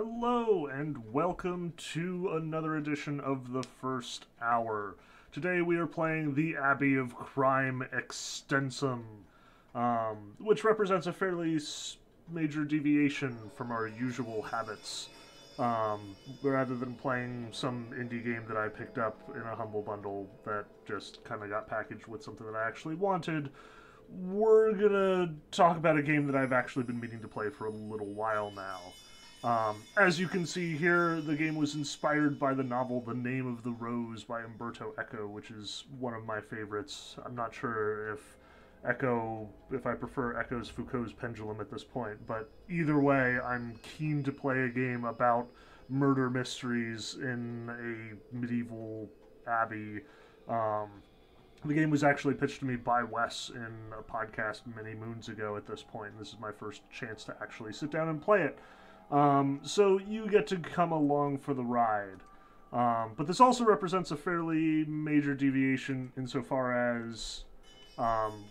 Hello and welcome to another edition of the First Hour. Today we are playing the Abbey of Crime Extensum, which represents a fairly major deviation from our usual habits. Rather than playing some indie game that I picked up in a humble bundle that just kind of got packaged with something that I actually wanted, we're gonna talk about a game that I've actually been meaning to play for a little while now. As you can see here, the game was inspired by the novel The Name of the Rose by Umberto Eco, which is one of my favorites. I'm not sure if I prefer Eco's Foucault's Pendulum at this point, but either way, I'm keen to play a game about murder mysteries in a medieval abbey. The game was actually pitched to me by Wes in a podcast many moons ago at this point, and this is my first chance to actually sit down and play it. So you get to come along for the ride. But this also represents a fairly major deviation insofar as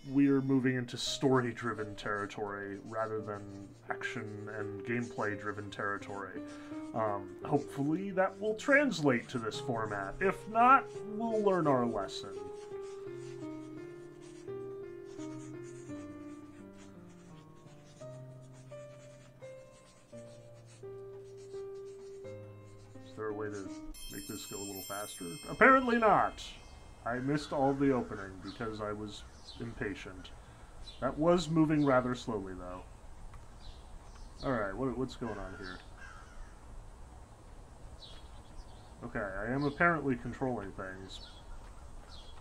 we're moving into story-driven territory rather than action and gameplay-driven territory. Hopefully that will translate to this format. If not, we'll learn our lesson. Is there a way to make this go a little faster? Apparently not! I missed all the opening because I was impatient. That was moving rather slowly, though. Alright, what's going on here? Okay, I am apparently controlling things.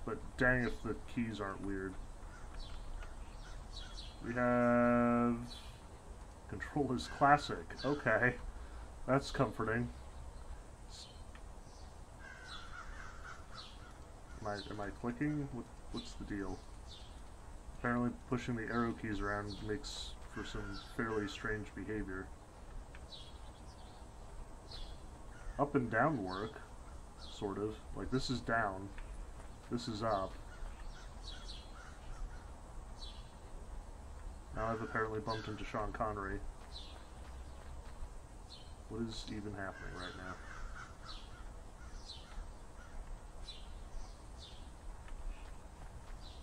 But dang if the keys aren't weird. We have... Control is classic. Okay. That's comforting. Am I clicking? What's the deal? Apparently pushing the arrow keys around makes for some fairly strange behavior. Up and down work, sort of. Like this is down, this is up. Now I've apparently bumped into Sean Connery. What is even happening right now?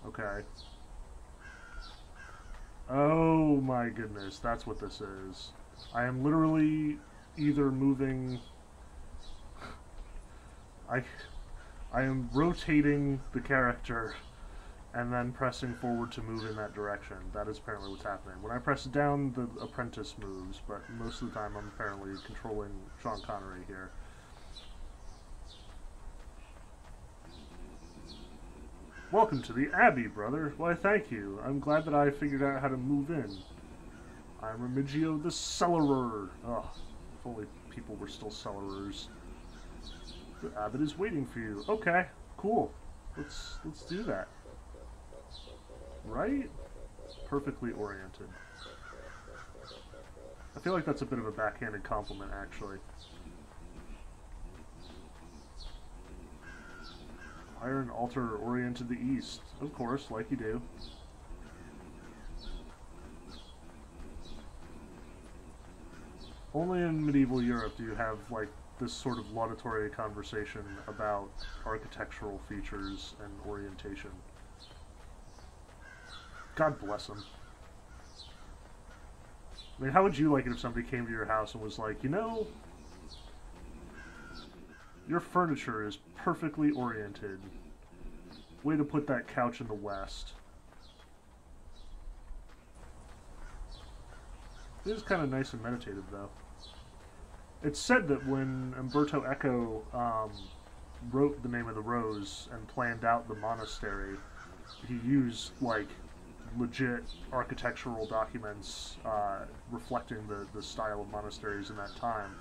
Okay. Oh my goodness, that's what this is. I am literally either moving... I am rotating the character and then pressing forward to move in that direction. That is apparently what's happening. When I press down, the apprentice moves, but most of the time I'm apparently controlling Sean Connery here. Welcome to the Abbey, brother. Why, thank you. I'm glad that I figured out how to move in. I'm Remigio the Cellarer. Ugh, if only people were still cellarers. The abbot is waiting for you. Okay, cool. Let's do that. Right? Perfectly oriented. I feel like that's a bit of a backhanded compliment, actually. Iron altar oriented the east. Of course, like you do. Only in medieval Europe do you have, like, this sort of laudatory conversation about architectural features and orientation. God bless them. I mean, how would you like it if somebody came to your house and was like, you know, your furniture is perfectly oriented. Way to put that couch in the west. It is kind of nice and meditative, though. It's said that when Umberto Eco wrote The Name of the Rose and planned out the monastery, he used, like, legit architectural documents reflecting the style of monasteries in that time.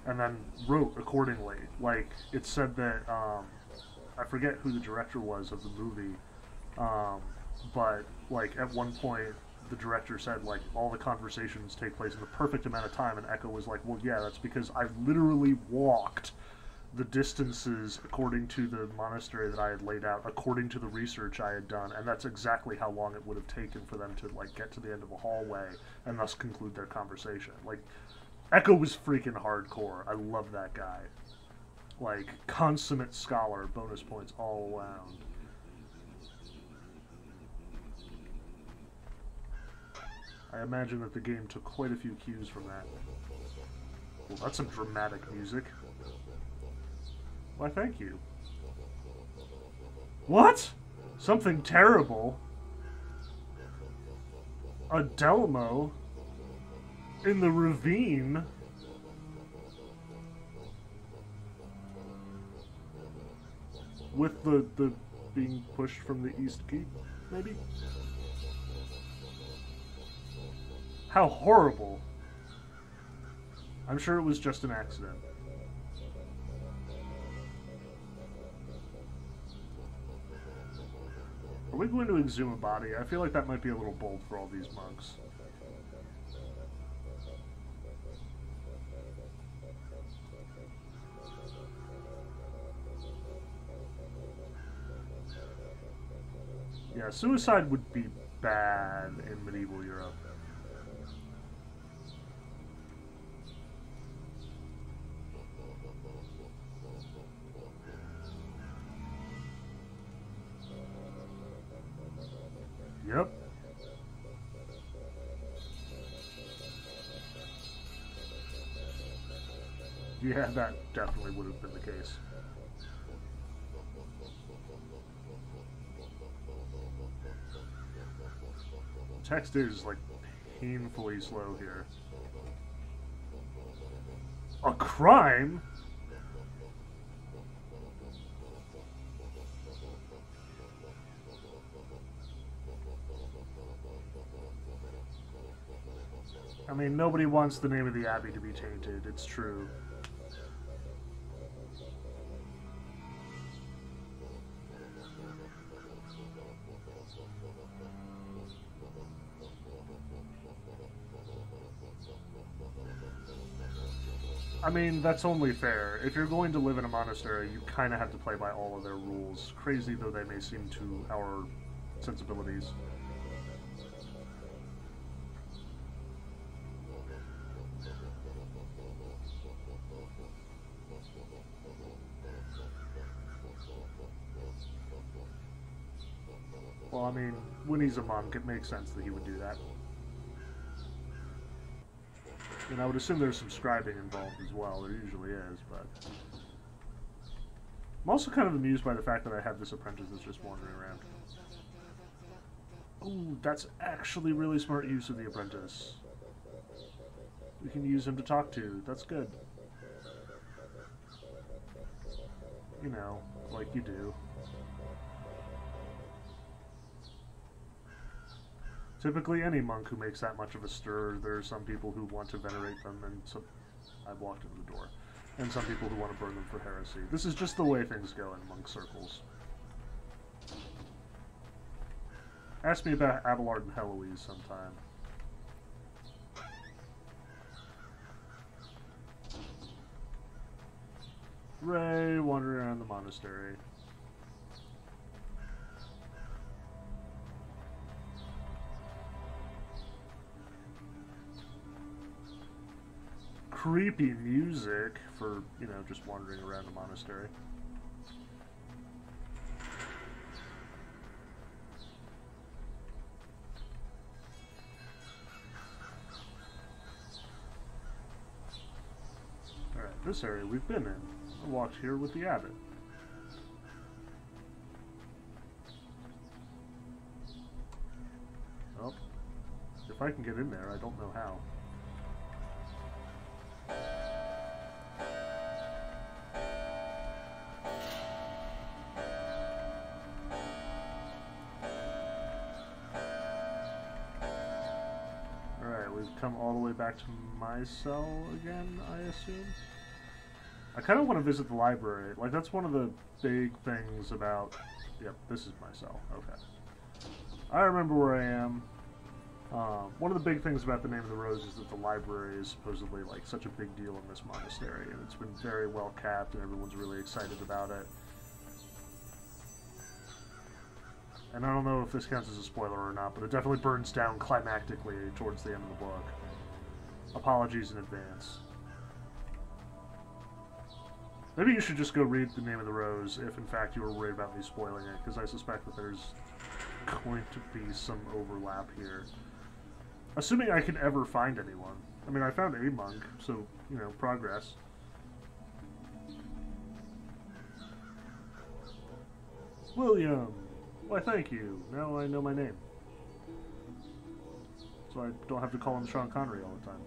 And then wrote accordingly. Like, it said that, I forget who the director was of the movie, but, like, at one point, the director said, like, all the conversations take place in the perfect amount of time, and Echo was like, well, yeah, that's because I literally walked the distances according to the monastery that I had laid out, according to the research I had done, and that's exactly how long it would have taken for them to, like, get to the end of a hallway and thus conclude their conversation. Like, Echo was freaking hardcore. I love that guy. Like, consummate scholar, bonus points all around. I imagine that the game took quite a few cues from that. Well, that's some dramatic music. Why, thank you. What? Something terrible? A Delmo? In the ravine? With the being pushed from the East Keep, maybe? How horrible. I'm sure it was just an accident. Are we going to exhume a body? I feel like that might be a little bold for all these monks. Yeah, suicide would be bad in medieval Europe. Yep. Yeah, that definitely would have been the case. Text is, like, painfully slow here. A crime? I mean, nobody wants the name of the Abbey to be tainted, it's true. I mean, that's only fair. If you're going to live in a monastery, you kind of have to play by all of their rules, crazy though they may seem to our sensibilities. Well, I mean, when he's a monk, it makes sense that he would do that. And I would assume there's some scribing involved as well. There usually is, but... I'm also kind of amused by the fact that I have this apprentice that's just wandering around. Ooh, that's actually really smart use of the apprentice. We can use him to talk to. That's good. You know, like you do. Typically, any monk who makes that much of a stir, there are some people who want to venerate them, and some... I've walked into the door. And some people who want to burn them for heresy. This is just the way things go in monk circles. Ask me about Abelard and Heloise sometime. Ray wandering around the monastery. Creepy music for, you know, just wandering around a monastery. Alright, this area we've been in. I walked here with the abbot. Well, if I can get in there, I don't know how. Come all the way back to my cell again, I assume? I kind of want to visit the library. Like, that's one of the big things about... Yep, this is my cell. Okay. I remember where I am. One of the big things about the Name of the Rose is that the library is supposedly, like, such a big deal in this monastery, and it's been very well kept, and everyone's really excited about it. And I don't know if this counts as a spoiler or not, but it definitely burns down climactically towards the end of the book. Apologies in advance. Maybe you should just go read The Name of the Rose if, in fact, you were worried about me spoiling it, because I suspect that there's going to be some overlap here. Assuming I can ever find anyone. I mean, I found a monk, so, you know, progress. William! Why, thank you. Now I know my name. So I don't have to call him Sean Connery all the time.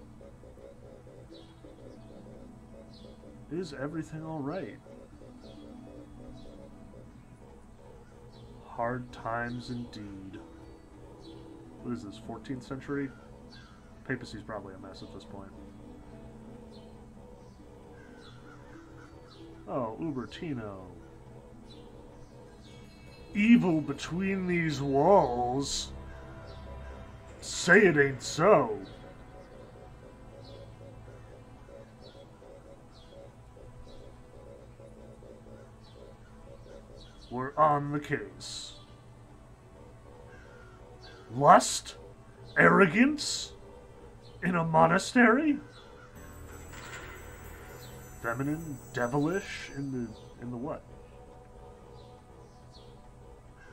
Is everything alright? Hard times indeed. What is this, 14th century? Papacy's probably a mess at this point. Oh, Ubertino. Evil between these walls? Say it ain't so. We're on the case. Lust? Arrogance? In a monastery? Feminine? Devilish? In the what?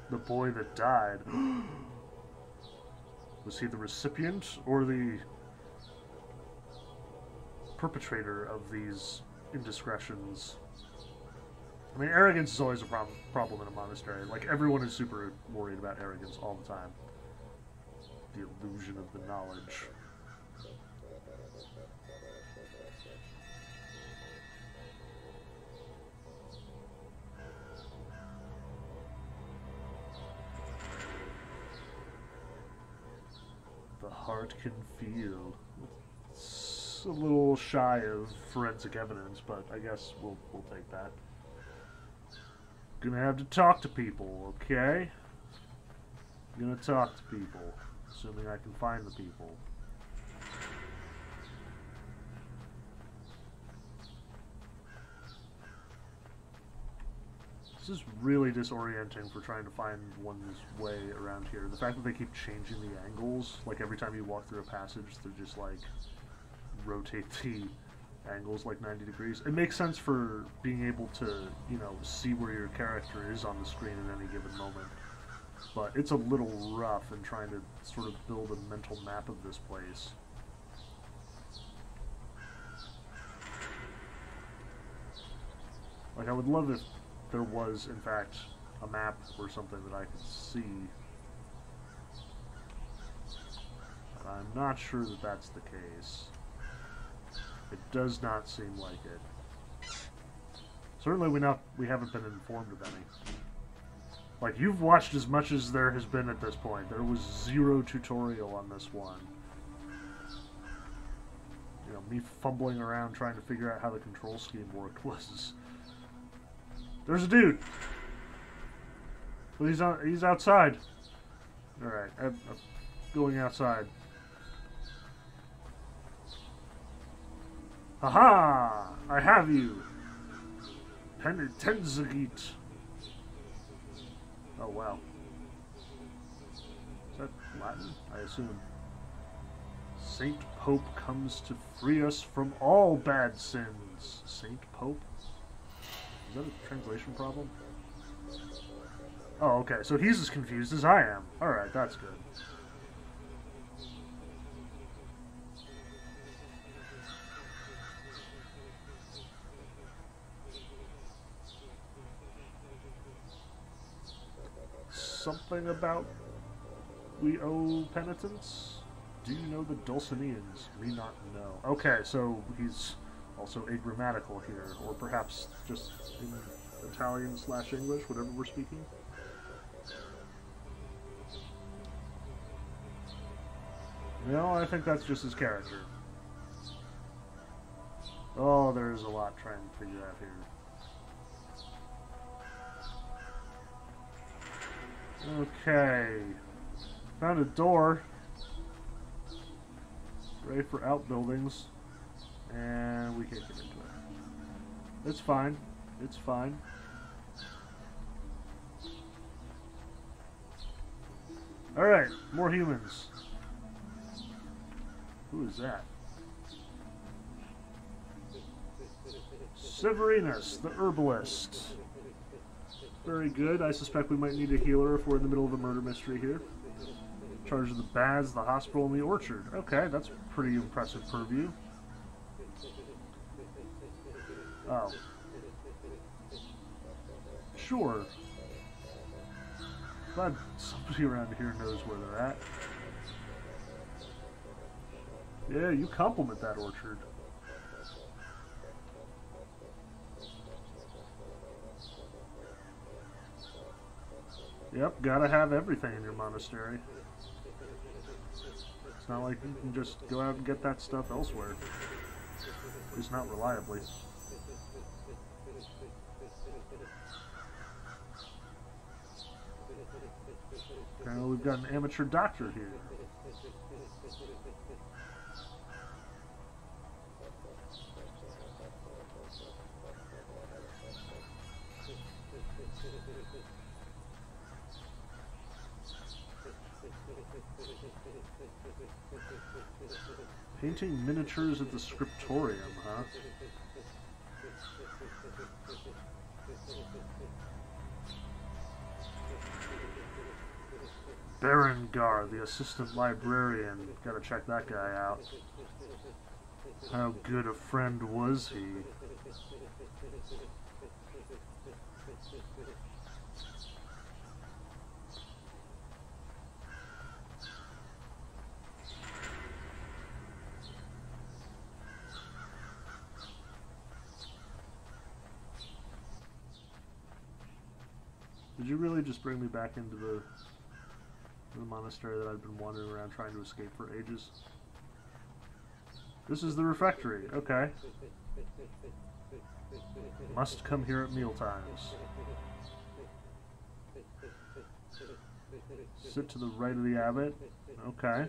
The boy that died. Was he the recipient or the perpetrator of these indiscretions? I mean, arrogance is always a problem in a monastery. Like, everyone is super worried about arrogance all the time. The illusion of the knowledge. The heart can feel. It's a little shy of forensic evidence, but I guess we'll take that. Gonna have to talk to people, okay? Gonna talk to people, assuming I can find the people. This is really disorienting for trying to find one's way around here. The fact that they keep changing the angles, like every time you walk through a passage, they're just like rotate the angles like 90 degrees. It makes sense for being able to, you know, see where your character is on the screen at any given moment. But it's a little rough in trying to sort of build a mental map of this place. Like, I would love if there was, in fact, a map or something that I could see. But I'm not sure that that's the case. It does not seem like it. Certainly we haven't been informed of any. Like, you've watched as much as there has been at this point. There was zero tutorial on this one. You know, me fumbling around trying to figure out how the control scheme worked was... There's a dude! Well, he's outside. Alright, I'm going outside. Haha! I have you! Penitenzagit. Oh, wow. Is that Latin? I assume. Saint Pope comes to free us from all bad sins. Saint Pope? Is that a translation problem? Oh, okay. So he's as confused as I am. Alright, that's good. Something about we owe penitence? Do you know the Dulcineans? Me not know. Okay, so he's also agrammatical here, or perhaps just in Italian/English, whatever we're speaking. No, I think that's just his character. Oh, there's a lot trying to figure out here. Okay. Found a door. Ready for outbuildings. And we can't get into it. It's fine. It's fine. Alright, more humans. Who is that? Severinus, the herbalist. Very good. I suspect we might need a healer if we're in the middle of a murder mystery here. In charge of the baths, the hospital, and the orchard. Okay, that's pretty impressive purview. Oh. Sure. Glad somebody around here knows where they're at. Yeah, you compliment that orchard. Yep, gotta have everything in your monastery. It's not like you can just go out and get that stuff elsewhere. At least not reliably. Okay, well, we've got an amateur doctor here. Painting miniatures at the scriptorium, huh? Berengar, the assistant librarian. Gotta check that guy out. How good a friend was he? Did you really just bring me back into the monastery that I've been wandering around trying to escape for ages? This is the refectory. Okay. Must come here at meal times. Sit to the right of the abbot. Okay.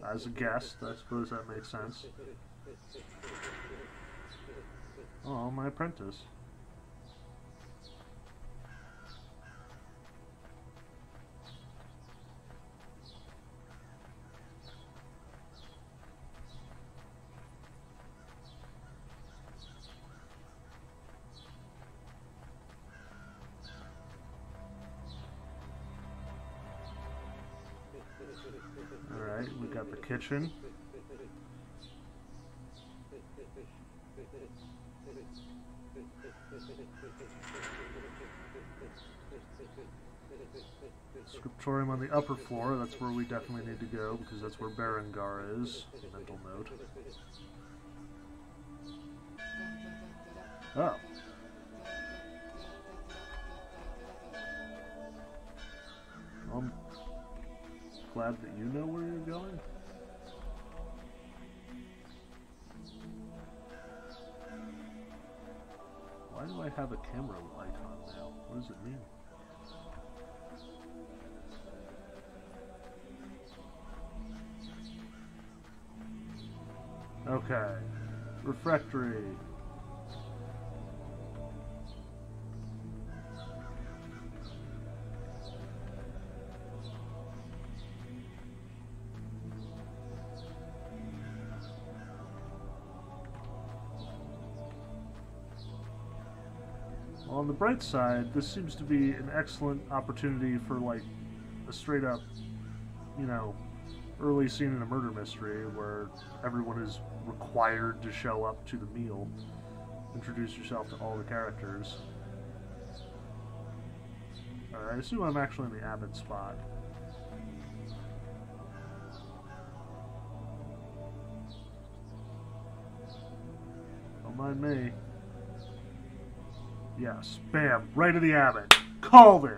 As a guest, I suppose that makes sense. Oh, my apprentice. Alright, we got the kitchen. Scriptorium on the upper floor, that's where we definitely need to go, because that's where Berengar is. Mental note. Oh. I'm glad that you know where you're going. Why do I have a camera icon now? What does it mean? Okay. Refectory. On the bright side, this seems to be an excellent opportunity for, like, a straight-up, you know, early scene in a murder mystery where everyone is required to show up to the meal. Introduce yourself to all the characters. Alright, I assume I'm actually in the abbot spot. Don't mind me. Yes, bam, right to the abbot. Called it!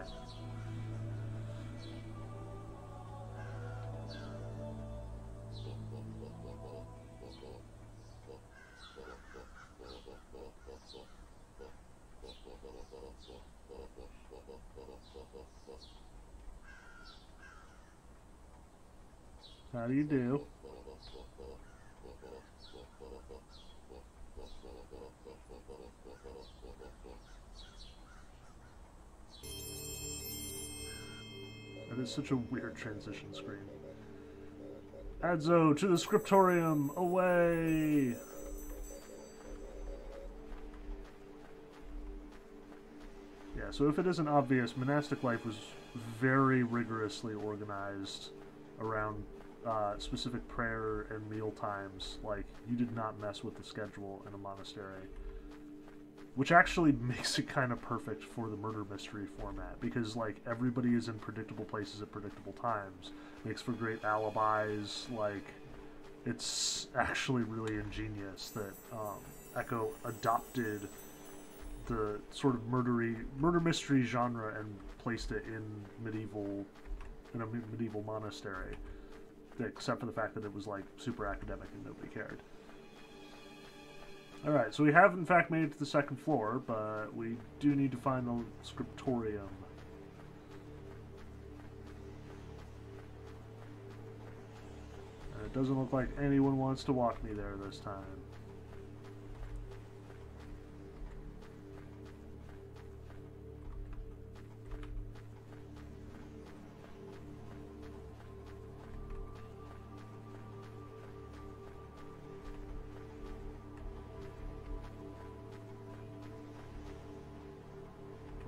How do you do? That is such a weird transition screen. Adzo, to the scriptorium! Away! so if it isn't obvious, monastic life was very rigorously organized around specific prayer and meal times. Like, you did not mess with the schedule in a monastery. Which actually makes it kind of perfect for the murder mystery format, because, like, everybody is in predictable places at predictable times. Makes for great alibis. Like, it's actually really ingenious that Echo adopted the sort of murder mystery genre and placed it in a medieval monastery, except for the fact that it was, like, super academic and nobody cared. Alright, so we have in fact made it to the second floor, but we do need to find the scriptorium. And it doesn't look like anyone wants to walk me there this time.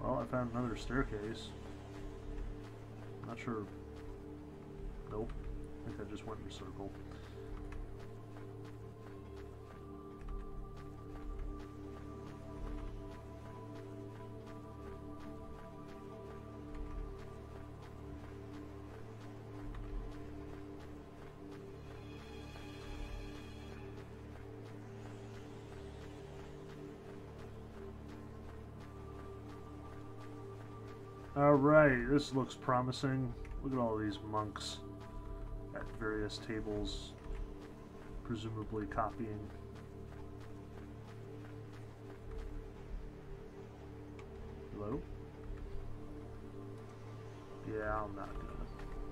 Well, I found another staircase. Not sure. Nope. I think I just went in a circle. Alright, this looks promising. Look at all these monks at various tables, presumably copying. Hello? Yeah, I'm not gonna.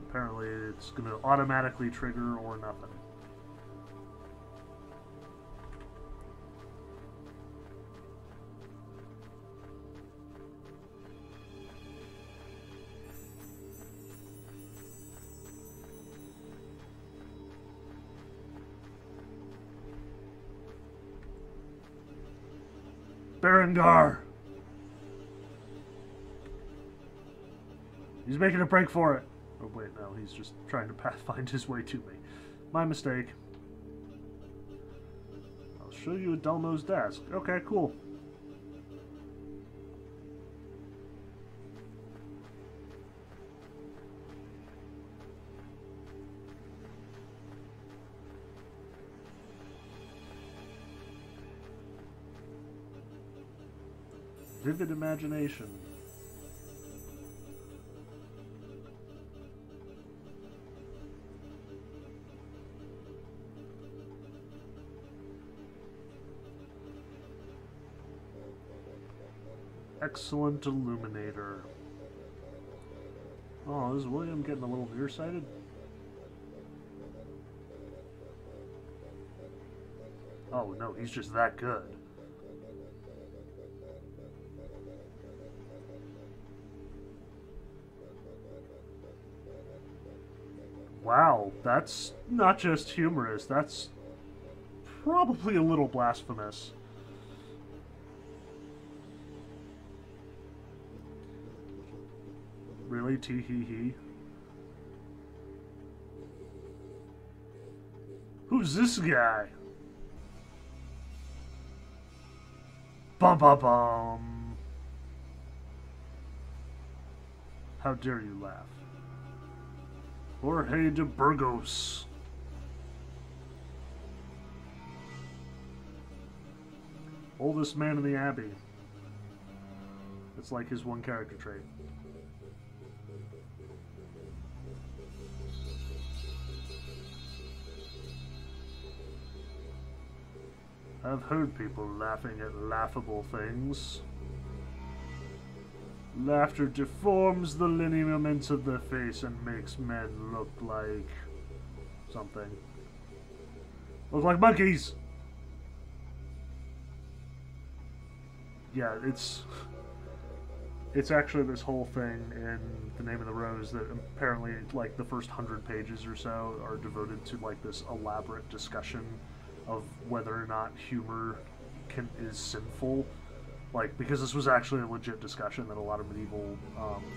Apparently it's gonna automatically trigger or nothing. Berengar! He's making a break for it. Oh wait, no, he's just trying to pathfind his way to me. My mistake. I'll show you Adelmo's desk. Okay, cool. Vivid imagination. Excellent illuminator. Oh, is William getting a little nearsighted? Oh no, he's just that good. Wow, that's not just humorous, that's probably a little blasphemous. Really? Tee-hee-hee? Who's this guy? Bum-bum-bum. How dare you laugh? Jorge de Burgos. Oldest man in the Abbey. It's like his one character trait. I've heard people laughing at laughable things. Laughter deforms the lineaments of the face and makes men look like something. Look like monkeys! Yeah, it's actually this whole thing in The Name of the Rose that apparently, like, the first 100 pages or so are devoted to, like, this elaborate discussion of whether or not humor is sinful. like, because this was actually a legit discussion that a lot of medieval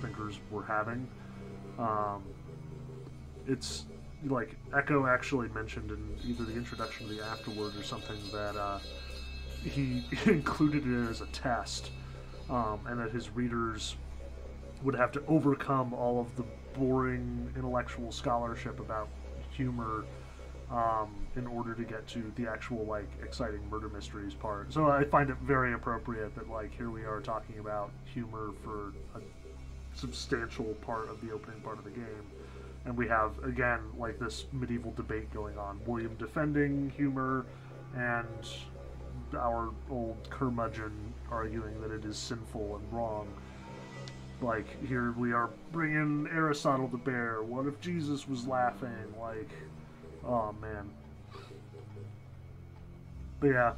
thinkers were having. It's like Echo actually mentioned in either the introduction or the afterword or something that he included it as a test, and that his readers would have to overcome all of the boring intellectual scholarship about humor in order to get to the actual, like, exciting murder mysteries part. So I find it very appropriate that, like, here we are talking about humor for a substantial part of the opening part of the game. And we have, again, like, this medieval debate going on. William defending humor, and our old curmudgeon arguing that it is sinful and wrong. Like, here we are bringing Aristotle to bear. What if Jesus was laughing? Like, oh, man. But yeah.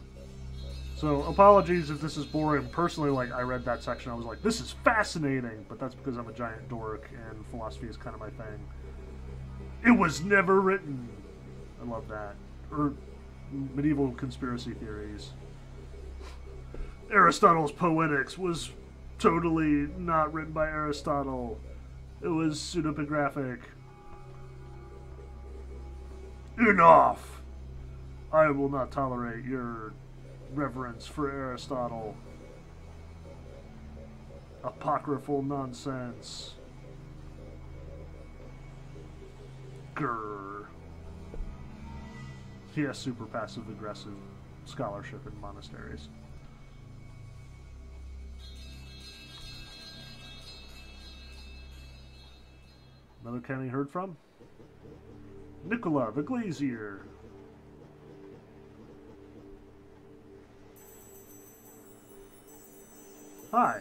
So, apologies if this is boring. Personally, like, I read that section, I was like, this is fascinating! But that's because I'm a giant dork, and philosophy is kind of my thing. It was never written! I love that. Or medieval conspiracy theories. Aristotle's Poetics was totally not written by Aristotle. It was pseudepigraphic. Enough! I will not tolerate your reverence for Aristotle. Apocryphal nonsense. Grrr. He has super passive-aggressive scholarship in monasteries. Another Kenny heard from? Nicola the Glazier. Hi.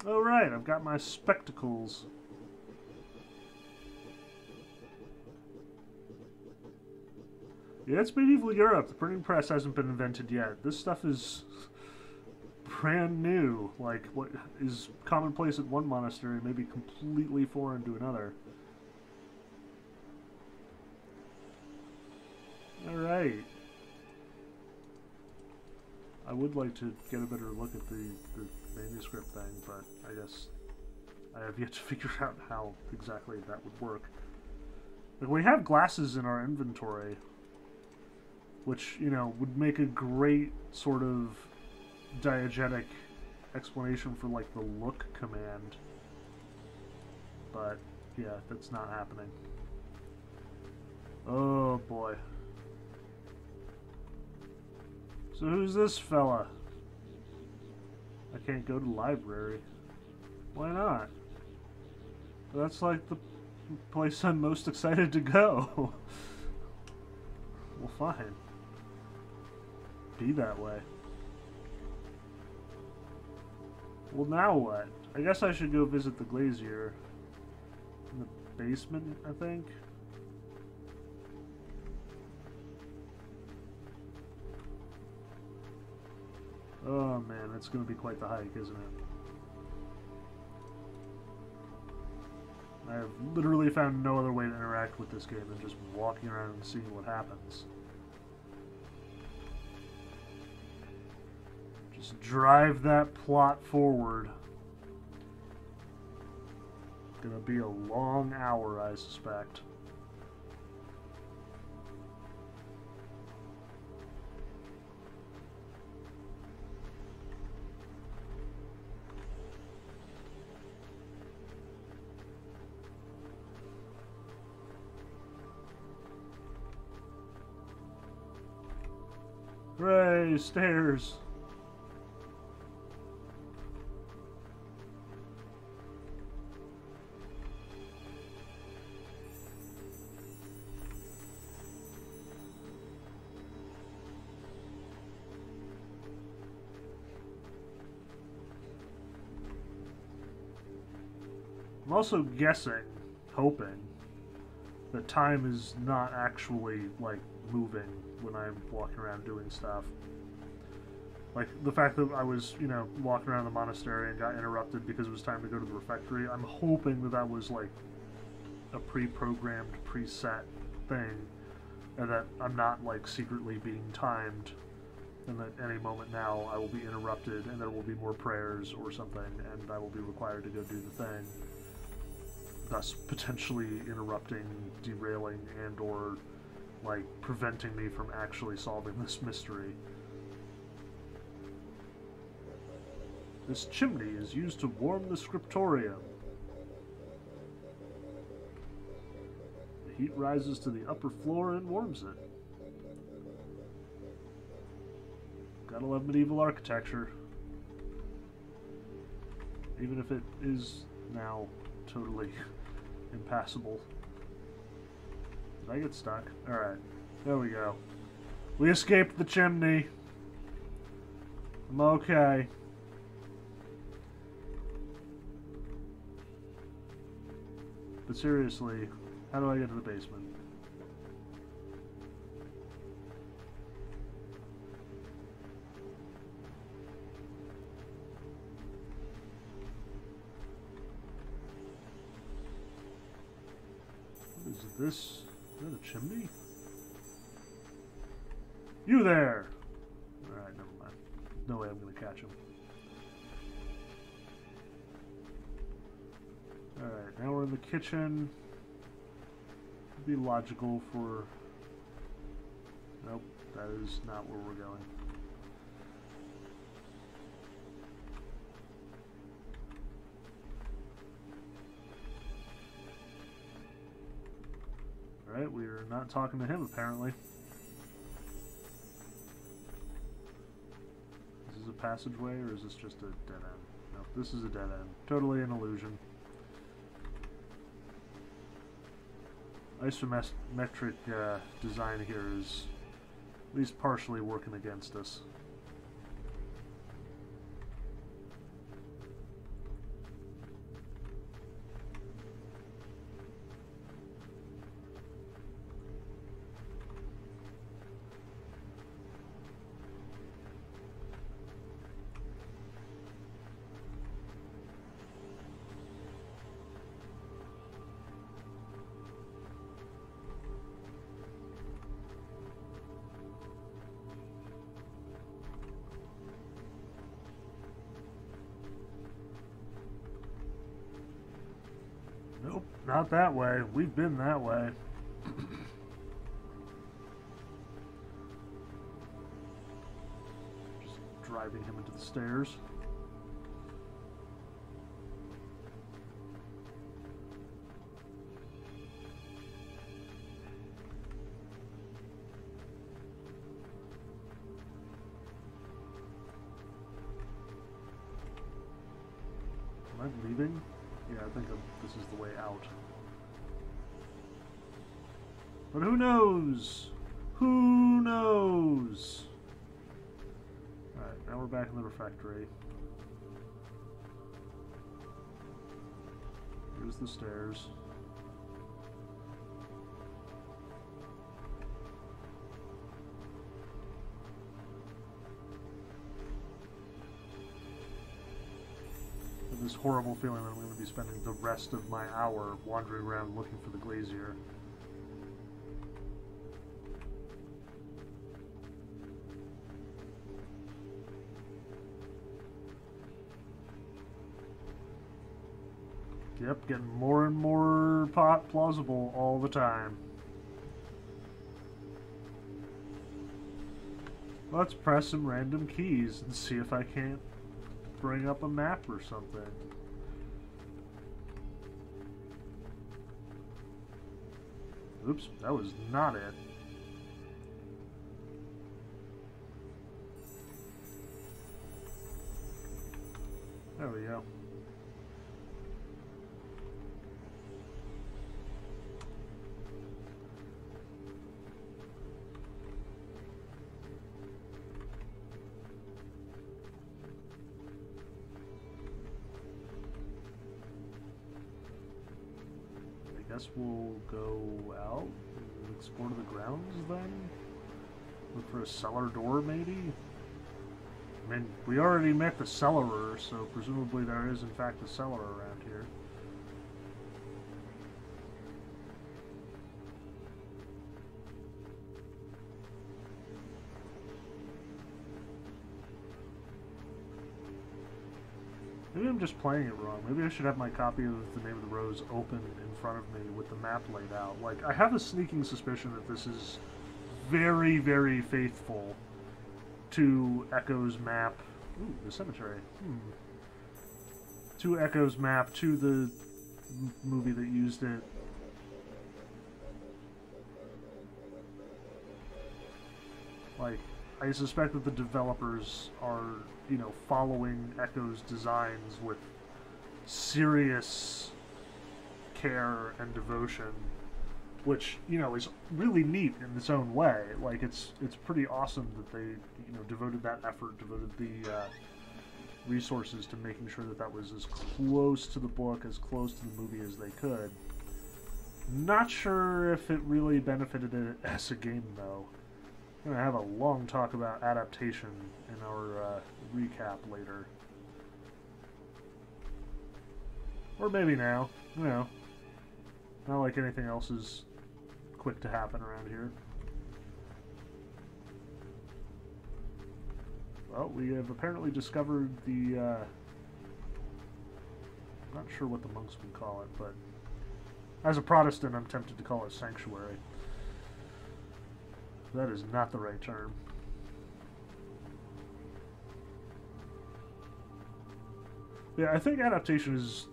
Oh right, I've got my spectacles. Yeah, it's medieval Europe. The printing press hasn't been invented yet. This stuff is brand new. Like, what is commonplace at one monastery may be completely foreign to another. Alright. I would like to get a better look at the manuscript thing, but I guess I have yet to figure out how exactly that would work. Like, we have glasses in our inventory, which, you know, would make a great sort of diegetic explanation for, like, the look command. But, yeah, that's not happening. Oh, boy. So who's this fella? I can't go to the library. Why not? That's, like, the place I'm most excited to go. Well, fine. Be that way. Well, now what? I guess I should go visit the Glazier. In the basement, I think? Oh man, it's gonna be quite the hike, isn't it? I have literally found no other way to interact with this game than just walking around and seeing what happens. Just drive that plot forward. Gonna be a long hour, I suspect. Hooray, stairs! I'm also guessing, hoping, that time is not actually, like, moving when I'm walking around doing stuff. Like, the fact that I was, you know, walking around the monastery and got interrupted because it was time to go to the refectory, I'm hoping that that was, like, a pre-programmed, preset thing, and that I'm not, like, secretly being timed and that any moment now I will be interrupted and there will be more prayers or something, and I will be required to go do the thing, thus potentially interrupting, derailing, and or like preventing me from actually solving this mystery. This chimney is used to warm the scriptorium. The heat rises to the upper floor and warms it. Gotta love medieval architecture. Even if it is now totally impassable. Did I get stuck? Alright. There we go. We escaped the chimney. I'm okay. But seriously, how do I get to the basement? What is this? Is that a chimney? You there! Alright, never mind. No way I'm gonna catch him. Alright, now we're in the kitchen. It'd be logical for... Nope, that is not where we're going. Alright, we are not talking to him apparently. Is this a passageway or is this just a dead end? No, this is a dead end. Totally an illusion. Isometric design here is at least partially working against us. Nope, not that way. We've been that way. Just driving him into the stairs. Am I leaving? Yeah, I think this is the way out. But who knows? Who knows? Alright, now we're back in the refectory. Here's the stairs. This horrible feeling that I'm going to be spending the rest of my hour wandering around looking for the glazier. Yep, getting more and more plausible all the time. Let's press some random keys and see if I can't bring up a map or something. Oops, that was not it. There we go. Guess we'll go out and explore the grounds then? Look for a cellar door, maybe? I mean, we already met the cellarer, so presumably there is in fact a cellar around here. Maybe I'm just playing it wrong. Maybe I should have my copy of The Name of the Rose open in front of me with the map laid out. Like, I have a sneaking suspicion that this is very, very faithful to Echo's map. Ooh, the cemetery. To Echo's map, to the movie that used it. Like, I suspect that the developers are, you know, following Echo's designs with serious care and devotion, which, you know, is really neat in its own way. Like, it's pretty awesome that they, you know, devoted that effort, devoted the resources to making sure that that was as close to the book, as close to the movie as they could. Not sure if it really benefited it as a game, though. We're going to have a long talk about adaptation in our recap later. Or maybe now. You know. Not like anything else is quick to happen around here. Well, we have apparently discovered the... I'm not sure what the monks would call it, but... as a Protestant, I'm tempted to call it sanctuary. That is not the right term. Yeah, I think adaptation is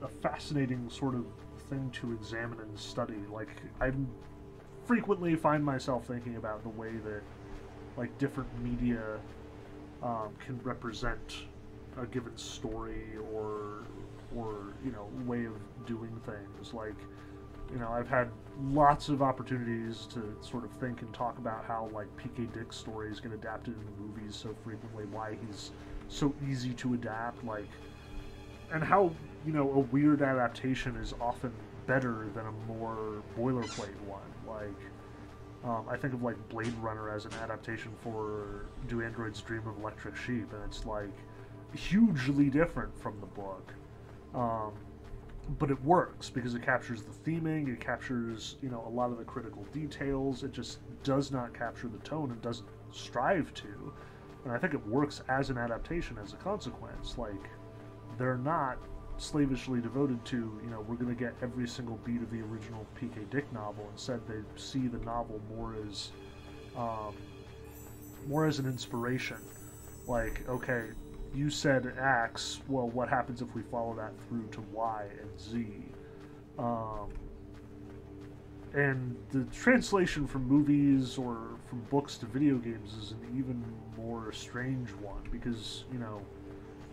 a fascinating sort of thing to examine and study. Like, I frequently find myself thinking about the way that, like, different media can represent a given story or you know, way of doing things. Like, you know, I've had lots of opportunities to sort of think and talk about how, like, P.K. Dick's stories get adapted in the movies so frequently, why he's so easy to adapt, like, and how, you know, a weird adaptation is often better than a more boilerplate one. Like, I think of, like, Blade Runner as an adaptation for Do Androids Dream of Electric Sheep, and it's, like, hugely different from the book. But it works because it captures the theming, it captures, you know, a lot of the critical details. It just does not capture the tone and doesn't strive to. And I think it works as an adaptation as a consequence. Like, they're not slavishly devoted to, you know, we're going to get every single beat of the original P.K. Dick novel. Instead, they see the novel more as an inspiration. Like, okay, you said X, well, what happens if we follow that through to Y and Z? And the translation from movies or from books to video games is an even more strange one, because, you know,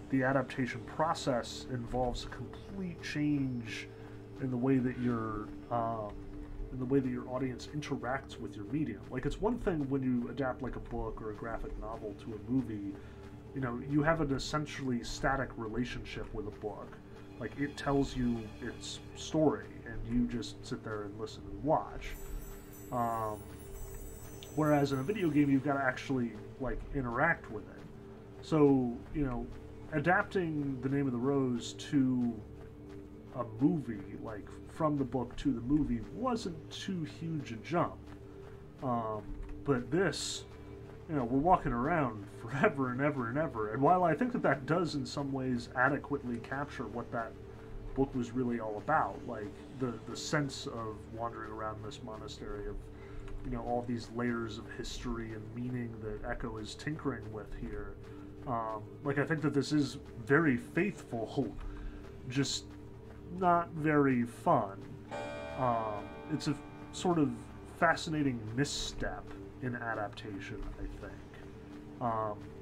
the adaptation process involves a complete change in the way that your audience interacts with your medium. Like, it's one thing when you adapt, like, a book or a graphic novel to a movie. You know, you have an essentially static relationship with a book. Like, it tells you its story, and you just sit there and listen and watch. Whereas in a video game, you've got to actually, like, interact with it. So, you know, adapting The Name of the Rose to a movie, like, from the book to the movie, wasn't too huge a jump. But this... you know, we're walking around forever and ever and ever. And while I think that that does in some ways adequately capture what that book was really all about, like the sense of wandering around this monastery, of, you know, all these layers of history and meaning that Echo is tinkering with here. Like, I think that this is very faithful, just not very fun. It's a sort of fascinating misstep in adaptation, I think.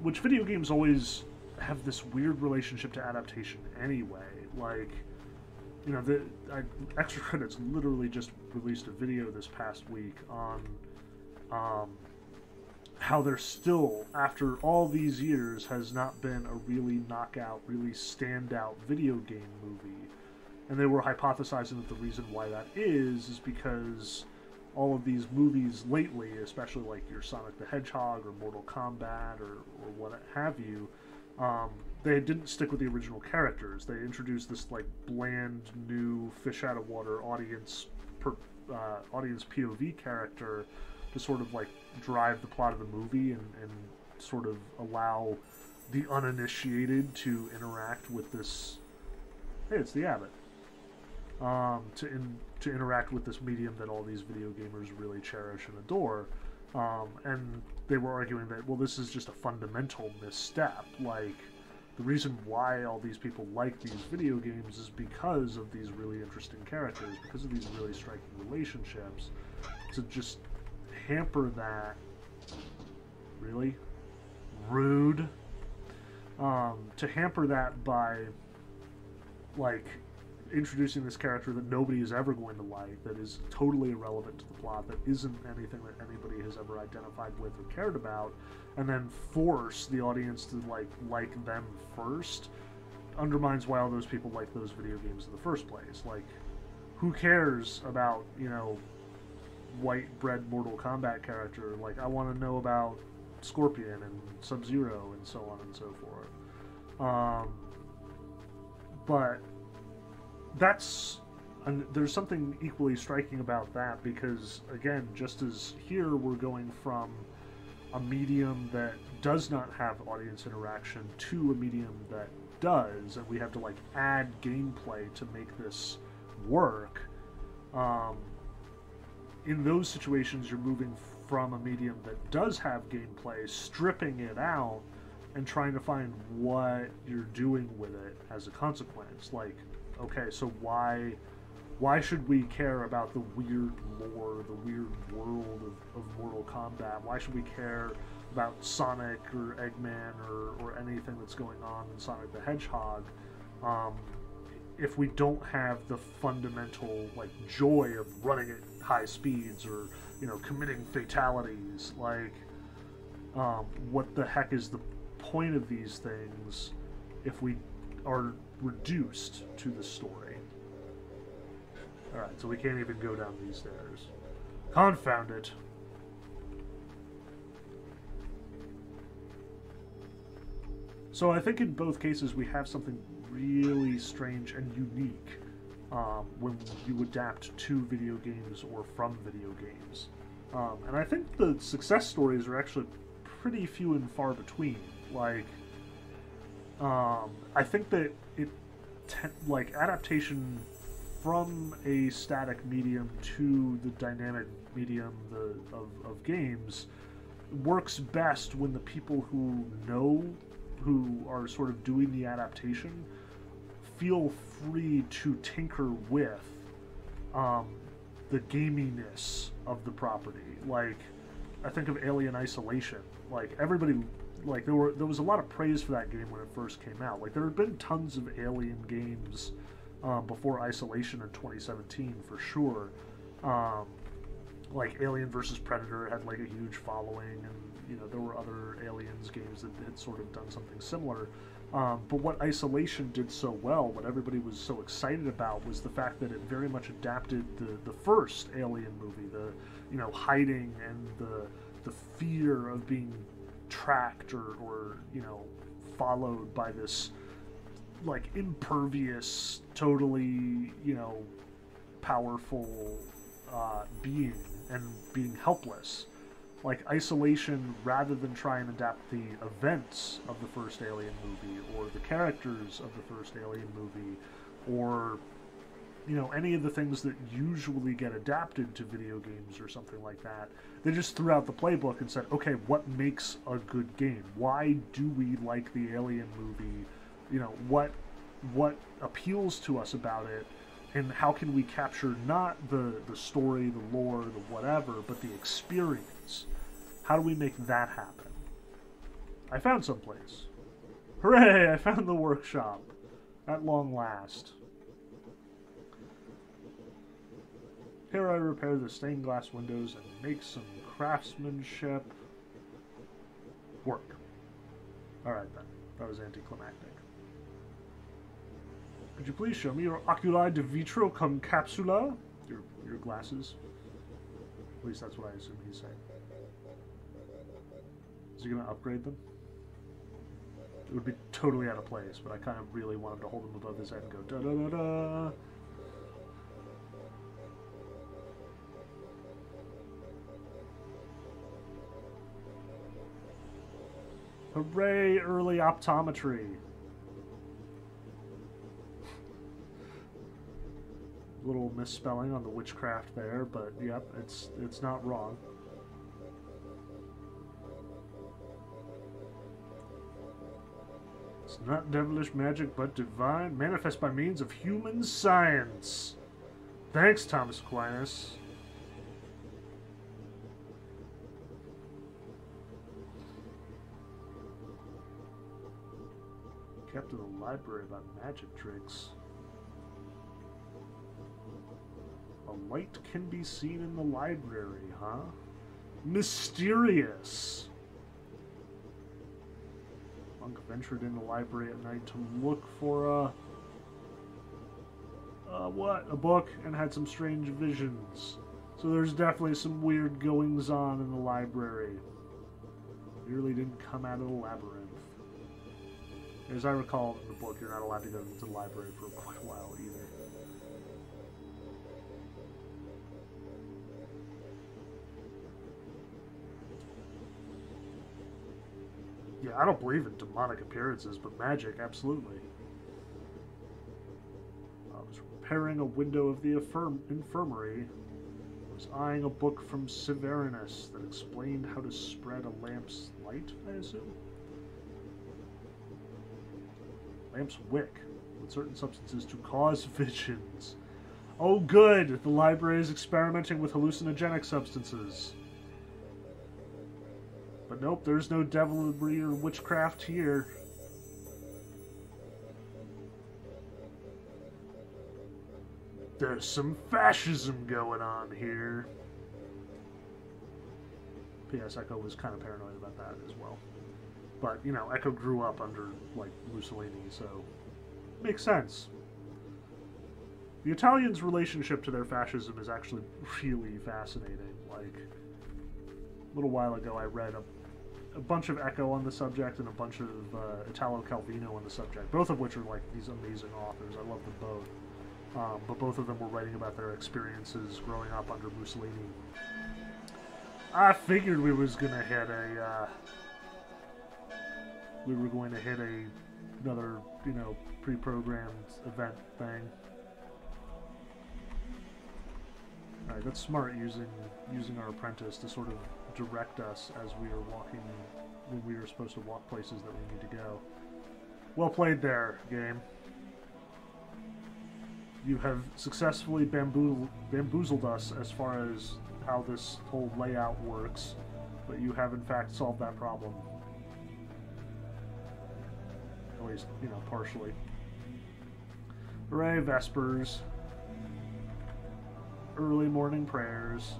Which video games always have this weird relationship to adaptation anyway. Like, you know, Extra Credits literally just released a video this past week on how there still, after all these years, has not been a really knockout, really standout video game movie. And they were hypothesizing that the reason why that is because all of these movies lately, especially like your Sonic the Hedgehog or Mortal Kombat or what have you, they didn't stick with the original characters. They introduced this, like, bland new fish out of water audience POV character to sort of, like, drive the plot of the movie and sort of allow the uninitiated to interact with this. Hey, it's the Abbot. To interact with this medium that all these video gamers really cherish and adore, and they were arguing that, well, this is just a fundamental misstep. Like, the reason why all these people like these video games is because of these really interesting characters, because of these really striking relationships. To just hamper that, really rude. To hamper that by, like, introducing this character that nobody is ever going to like, that is totally irrelevant to the plot, that isn't anything that anybody has ever identified with or cared about, and then force the audience to like them first, undermines why all those people like those video games in the first place. Like, who cares about, you know, white bread Mortal Kombat character? Like, I want to know about Scorpion and Sub-Zero and so on and so forth. But there's something equally striking about that, because, again, just as here we're going from a medium that does not have audience interaction to a medium that does, and we have to, like, add gameplay to make this work. In those situations, you're moving from a medium that does have gameplay, stripping it out, and trying to find what you're doing with it as a consequence. Like, okay, so why should we care about the weird lore, the weird world of Mortal Kombat? Why should we care about Sonic or Eggman or anything that's going on in Sonic the Hedgehog, if we don't have the fundamental, like, joy of running at high speeds or, you know, committing fatalities? Like, what the heck is the point of these things if we are reduced to the story? Alright, so we can't even go down these stairs. Confound it. So I think in both cases we have something really strange and unique when you adapt to video games or from video games. And I think the success stories are actually pretty few and far between. Like, I think that like, adaptation from a static medium to the dynamic medium of games works best when the people who are sort of doing the adaptation feel free to tinker with the gaminess of the property. Like, I think of Alien Isolation. Like, everybody, like, there was a lot of praise for that game when it first came out. Like, there had been tons of Alien games before Isolation in 2017 for sure. Like, Alien vs. Predator had, like, a huge following, and, you know, there were other Aliens games that had sort of done something similar. But what Isolation did so well, what everybody was so excited about, was the fact that it very much adapted the first Alien movie, the, you know, hiding and the fear of being tracked or, you know, followed by this, like, impervious, totally, you know, powerful being, and being helpless. Like, Isolation, rather than try and adapt the events of the first Alien movie, or the characters of the first Alien movie, or, you know, any of the things that usually get adapted to video games or something like that, they just threw out the playbook and said, okay, what makes a good game? Why do we like the Alien movie? You know, what appeals to us about it? And how can we capture not the story, the lore, the whatever, but the experience? How do we make that happen? I found someplace. Hooray! I found the workshop. At long last. Here I repair the stained glass windows and make some craftsmanship work. Alright then. That was anticlimactic. Could you please show me your oculi de vitro cum capsula? Your glasses. At least that's what I assume he's saying. Is he going to upgrade them? It would be totally out of place, but I kind of really want him to hold them above his head and go da-da-da-da. Hooray, early optometry. Little misspelling on the witchcraft there, but yep, it's not wrong. It's not devilish magic, but divine, manifest by means of human science. Thanks, Thomas Aquinas. Kept in the library about magic tricks. A light can be seen in the library, huh? Mysterious. Monk ventured in the library at night to look for a book, and had some strange visions. So there's definitely some weird goings on in the library. Nearly didn't come out of the labyrinth. As I recall in the book, you're not allowed to go into the library for quite a while either. Yeah, I don't believe in demonic appearances, but magic, absolutely. I was repairing a window of the infirmary. I was eyeing a book from Severinus that explained how to spread a lamp's light, I assume? Lamp's wick, with certain substances to cause visions. Oh good! The library is experimenting with hallucinogenic substances. But nope, there's no devilry or witchcraft here. There's some fascism going on here. P.S. Echo was kind of paranoid about that as well. But, you know, Echo grew up under, like, Mussolini, so makes sense. The Italians' relationship to their fascism is actually really fascinating. Like, a little while ago I read a bunch of Echo on the subject and a bunch of Italo Calvino on the subject, both of which are, like, these amazing authors. I love them both. But both of them were writing about their experiences growing up under Mussolini. I figured we was going to hit a... we were going to hit another, you know, pre-programmed event thing. Alright, that's smart, using our apprentice to sort of direct us as we are walking when we are supposed to walk places that we need to go. Well played there, game. You have successfully bamboozled us as far as how this whole layout works, but you have in fact solved that problem. At least, you know, partially. Hooray, Vespers. Early morning prayers.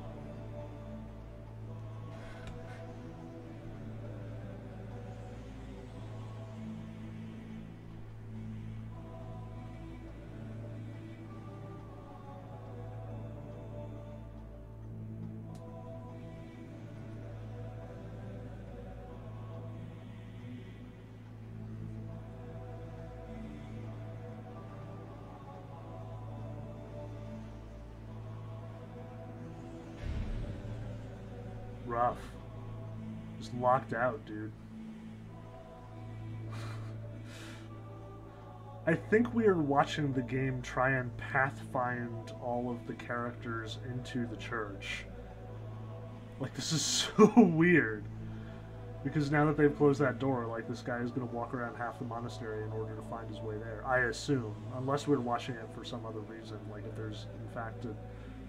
Rough. Just locked out, dude. I think we are watching the game try and pathfind all of the characters into the church. Like, this is so weird. Because now that they've closed that door, like, this guy is going to walk around half the monastery in order to find his way there. I assume. Unless we're watching it for some other reason. Like, if there's, in fact, a,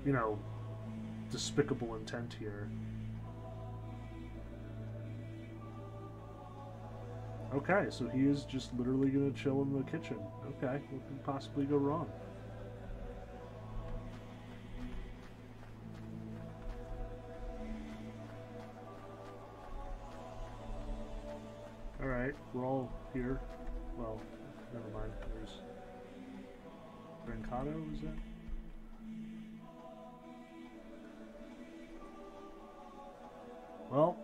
you know, despicable intent here. Okay, so he is just literally going to chill in the kitchen. Okay, what could possibly go wrong? Alright, we're all here. Well, never mind. There's... Brancato, is that? Well...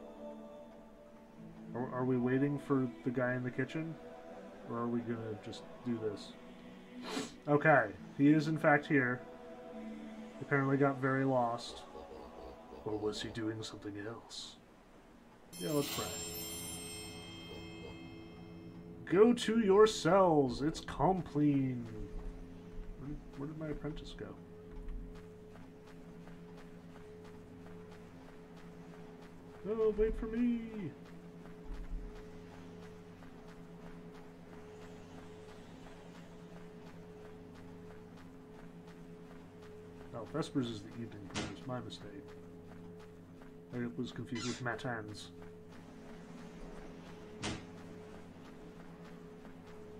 Are we waiting for the guy in the kitchen? Or are we gonna just do this? Okay, he is in fact here. Apparently got very lost. Or was he doing something else? Yeah, let's pray. Go to your cells. It's Compline. Where did my apprentice go? Oh, wait for me. Oh, Vespers is the evening prayers. My mistake. I was confused with Matins.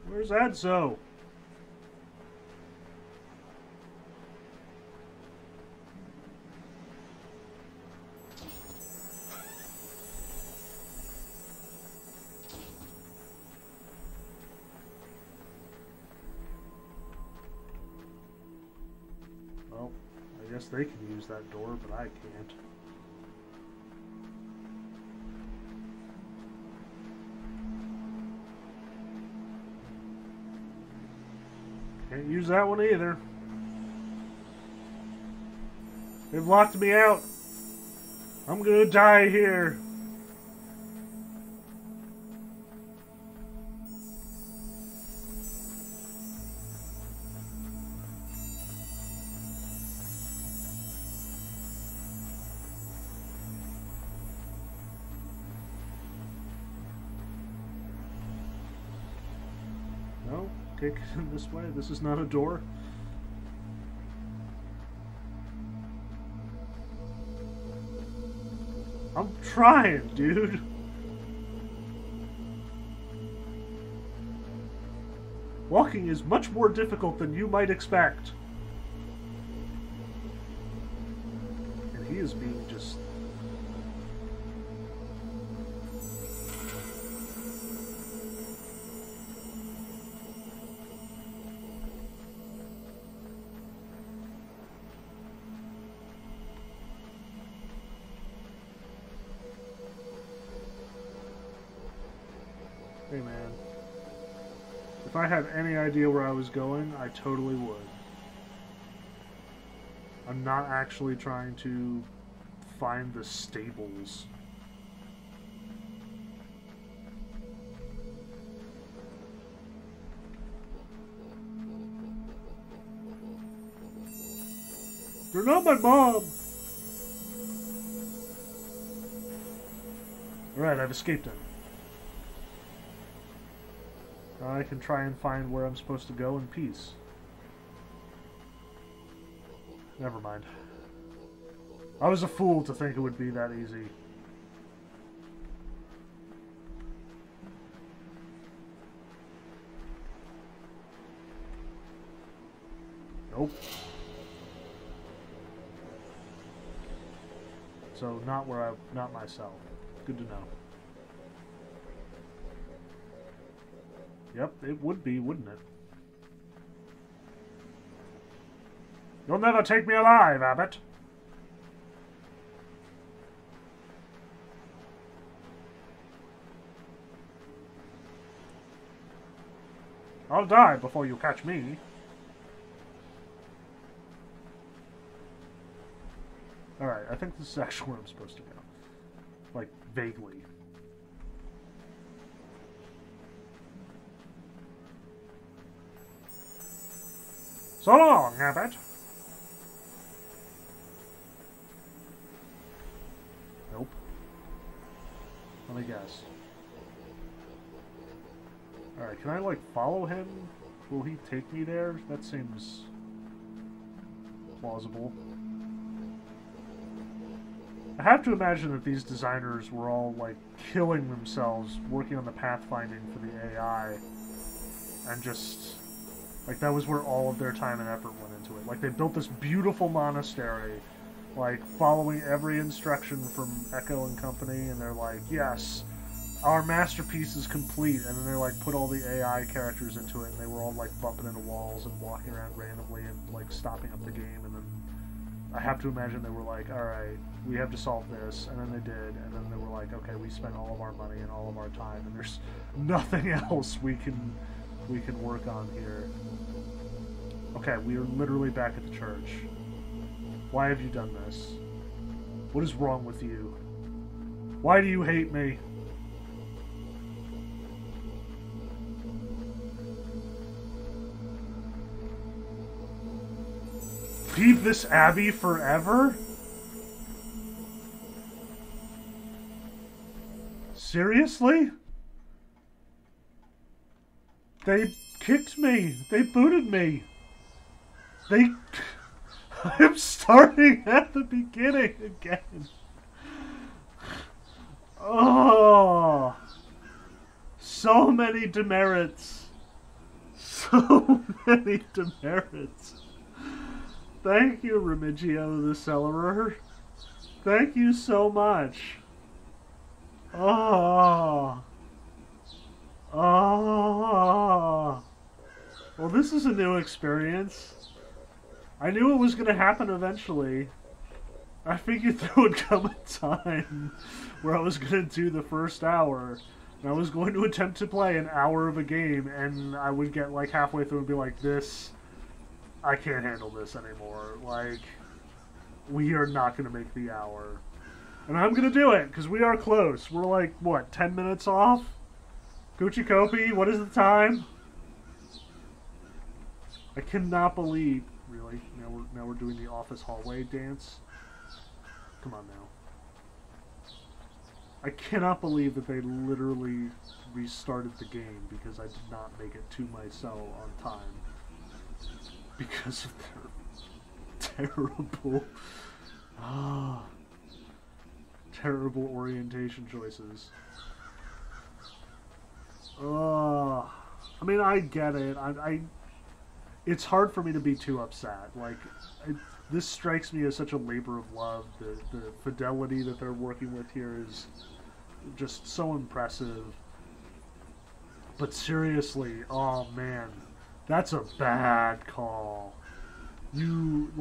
Where's Adso? Well, I guess they can use that door, but I can't. Can't use that one either. They've locked me out. I'm gonna die here. No? Take it this way. This is not a door. I'm trying, dude. Walking is much more difficult than you might expect. And he is being just... Hey man, if I had any idea where I was going, I totally would. I'm not actually trying to find the stables. You're not my mom! Alright, I've escaped him. I can try and find where I'm supposed to go in peace. Never mind. I was a fool to think it would be that easy. Nope. So not where not myself. Good to know. Yep, it would be, wouldn't it? You'll never take me alive, Abbott. I'll die before you catch me. Alright, I think this is actually where I'm supposed to go. Like, vaguely. So long, Abbott. Nope. Let me guess. Alright, can I, like, follow him? Will he take me there? That seems plausible. I have to imagine that these designers were all, like, killing themselves working on the pathfinding for the AI. And just... like, that was where all of their time and effort went into it. Like, they built this beautiful monastery, like, following every instruction from Echo and Company, and they're like, yes, our masterpiece is complete, and then they, like, put all the AI characters into it, and they were all, like, bumping into walls and walking around randomly and, like, stopping up the game, and then I have to imagine they were like, alright, we have to solve this, and then they did, and then they were like, okay, we spent all of our money and all of our time, and there's nothing else we can work on here. Okay, we are literally back at the church. Why have you done this? What is wrong with you? Why do you hate me? keep this abbey forever? Seriously? They kicked me. They booted me. I'm starting at the beginning again. Oh. So many demerits. So many demerits. Thank you, Remigio the Cellarer. Thank you so much. Oh. Oh. Well, this is a new experience. I knew it was going to happen eventually. I figured there would come a time where I was going to do the first hour. And I was going to attempt to play an hour of a game, and I would get like halfway through and be like, I can't handle this anymore. Like, we are not going to make the hour. And I'm going to do it, because we are close. We're like, what, 10 minutes off? Gucci Kopi, what is the time? I cannot believe... Really? Now we're doing the office hallway dance? Come on now. I cannot believe that they literally restarted the game because I did not make it to my cell on time. Because of their terrible... terrible orientation choices. I mean, I get it. It's hard for me to be too upset. Like, this strikes me as such a labor of love. The fidelity that they're working with here is just so impressive. But seriously, oh man, that's a bad call. You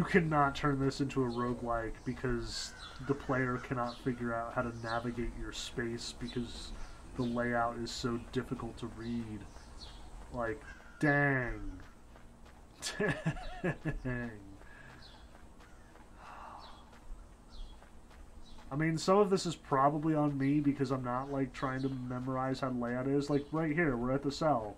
cannot turn this into a roguelike because the player cannot figure out how to navigate your space because the layout is so difficult to read. Like, dang. Dang. I mean, some of this is probably on me because I'm not, like, trying to memorize how the layout is. Like, right here, we're at the cell.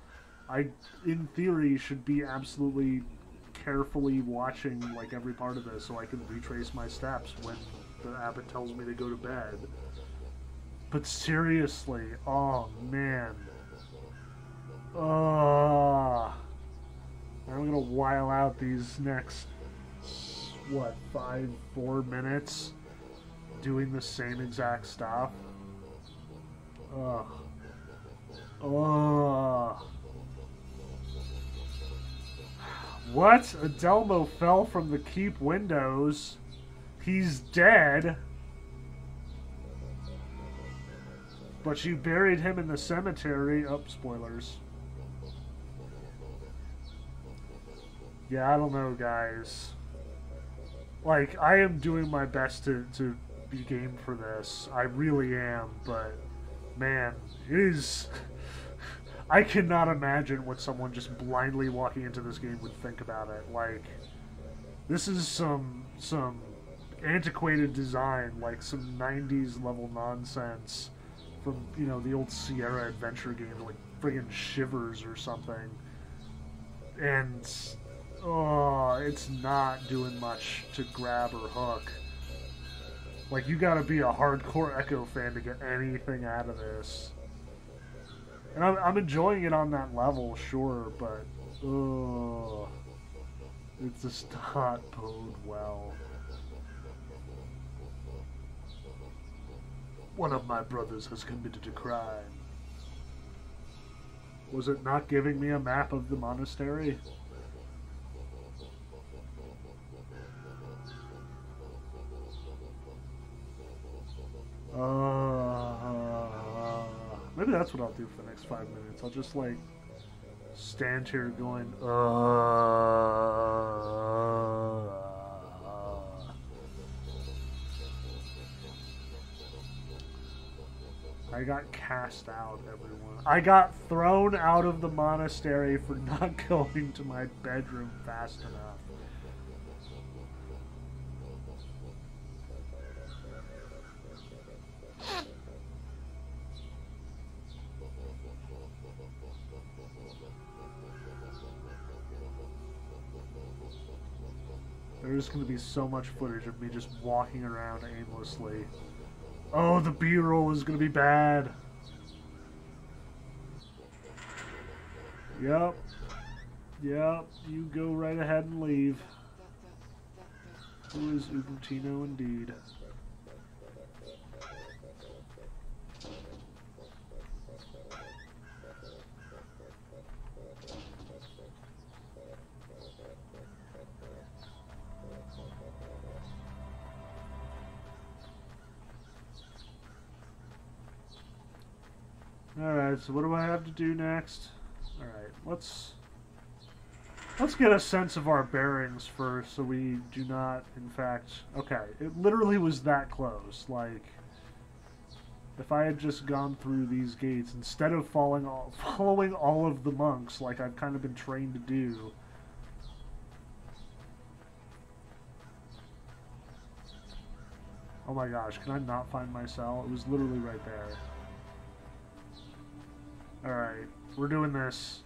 I, in theory, should be absolutely carefully watching, like, every part of this so I can retrace my steps when the abbot tells me to go to bed. But seriously, oh, man. I'm gonna while out these next, what, 4 minutes doing the same exact stuff. Ugh. Ugh. What? Adelmo fell from the keep windows. He's dead. But you buried him in the cemetery. Oh, spoilers. Yeah, I don't know, guys. Like, I am doing my best to be game for this. I really am, but, man, it is... I cannot imagine what someone just blindly walking into this game would think about it. Like, this is some antiquated design, like some 90s level nonsense from, you know, the old Sierra adventure games, like friggin' Shivers or something. And... oh, it's not doing much to grab or hook. Like, you gotta be a hardcore Echo fan to get anything out of this. And I'm enjoying it on that level, sure, but... it does not bode well. One of my brothers has committed a crime. Was it not giving me a map of the monastery? Maybe that's what I'll do for the next 5 minutes. I'll just, like, stand here going, I got cast out, everyone. I got thrown out of the monastery for not going to my bedroom fast enough. There's going to be so much footage of me just walking around aimlessly. Oh, the B-roll is going to be bad. Yep. Yep, you go right ahead and leave. Who is Ubertino indeed? Alright, so what do I have to do next? Alright, let's get a sense of our bearings first so we do not, in fact... Okay, it literally was that close. Like, if I had just gone through these gates instead of following all of the monks like I've kind of been trained to do... Oh my gosh, can I not find my cell? It was literally right there. Alright, we're doing this.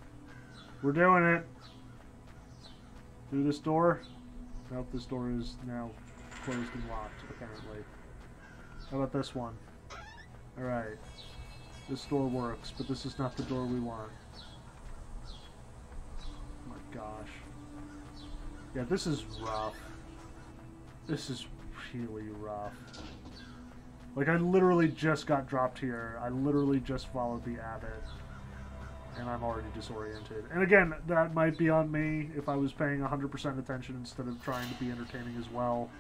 We're doing it. Through this door? Nope, this door is now closed and locked, apparently. How about this one? Alright. This door works, but this is not the door we want. Oh my gosh. Yeah, this is rough. This is really rough. Like, I literally just got dropped here. I literally just followed the abbot. And I'm already disoriented. And again, that might be on me if I was paying 100% attention instead of trying to be entertaining as well.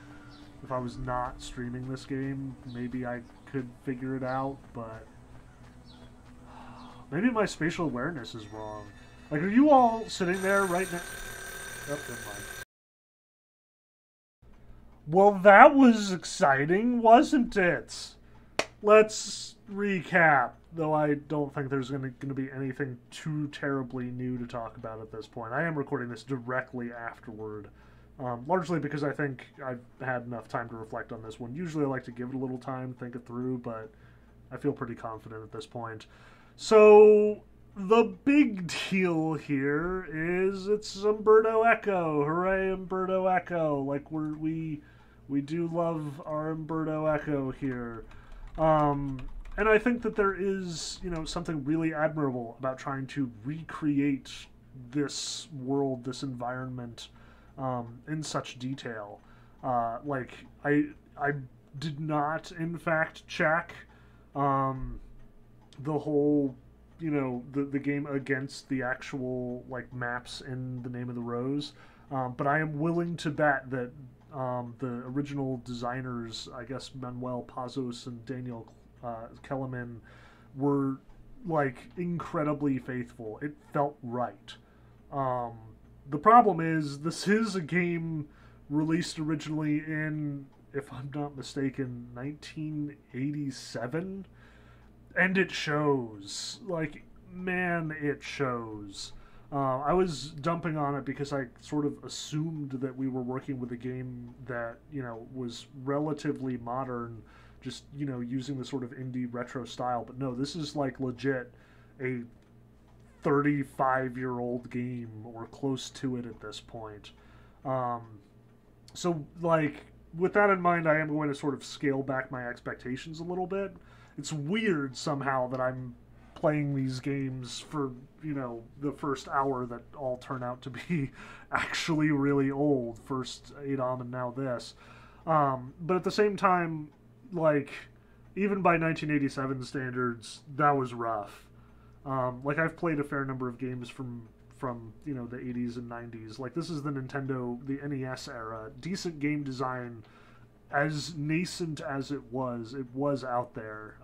If I was not streaming this game, maybe I could figure it out, but... Maybe my spatial awareness is wrong. Like, are you all sitting there right now? Oh, never mind. Well, that was exciting, wasn't it? Let's recap. Though I don't think there's going to be anything too terribly new to talk about at this point. I am recording this directly afterward, largely because I think I've had enough time to reflect on this one. Usually I like to give it a little time, think it through, but I feel pretty confident at this point. So, the big deal here is it's Umberto Eco. Hooray, Umberto Eco. Like, we do love our Umberto Eco here. And I think that there is, you know, something really admirable about trying to recreate this world, this environment, in such detail. Like, I did not, in fact, check the whole, you know, the game against the actual, like, maps in the Name of the Rose. But I am willing to bet that the original designers, I guess Manuel Pazos and Daniel Kellerman, were like incredibly faithful. It felt right. The problem is this is a game released originally in, if I'm not mistaken, 1987, and it shows. Like, man, it shows. I was dumping on it because I sort of assumed that we were working with a game that, you know, was relatively modern, just, you know, using the sort of indie retro style. But no, this is like legit a 35-year-old game or close to it at this point. So, like, with that in mind, I am going to sort of scale back my expectations a little bit. It's weird somehow that I'm playing these games for, you know, the first hour that all turn out to be actually really old. First Adom and now this. But at the same time, like, even by 1987 standards, that was rough. Like, I've played a fair number of games from you know, the 80s and 90s. Like, this is the Nintendo, the NES era. Decent game design, as nascent as it was out there.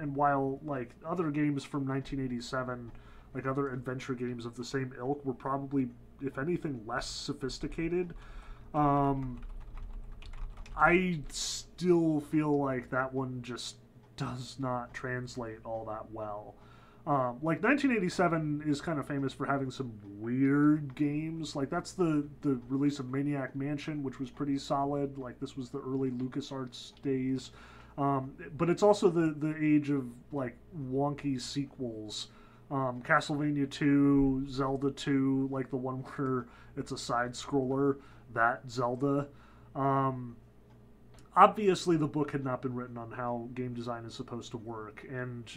And while, like, other games from 1987, like other adventure games of the same ilk, were probably, if anything, less sophisticated, I still feel like that one just does not translate all that well. Like, 1987 is kind of famous for having some weird games. Like, that's the release of Maniac Mansion, which was pretty solid. Like, this was the early LucasArts days. But it's also the age of, like, wonky sequels. Castlevania 2, Zelda 2, like the one where it's a side scroller, that Zelda. Um, Obviously the book had not been written on how game design is supposed to work, and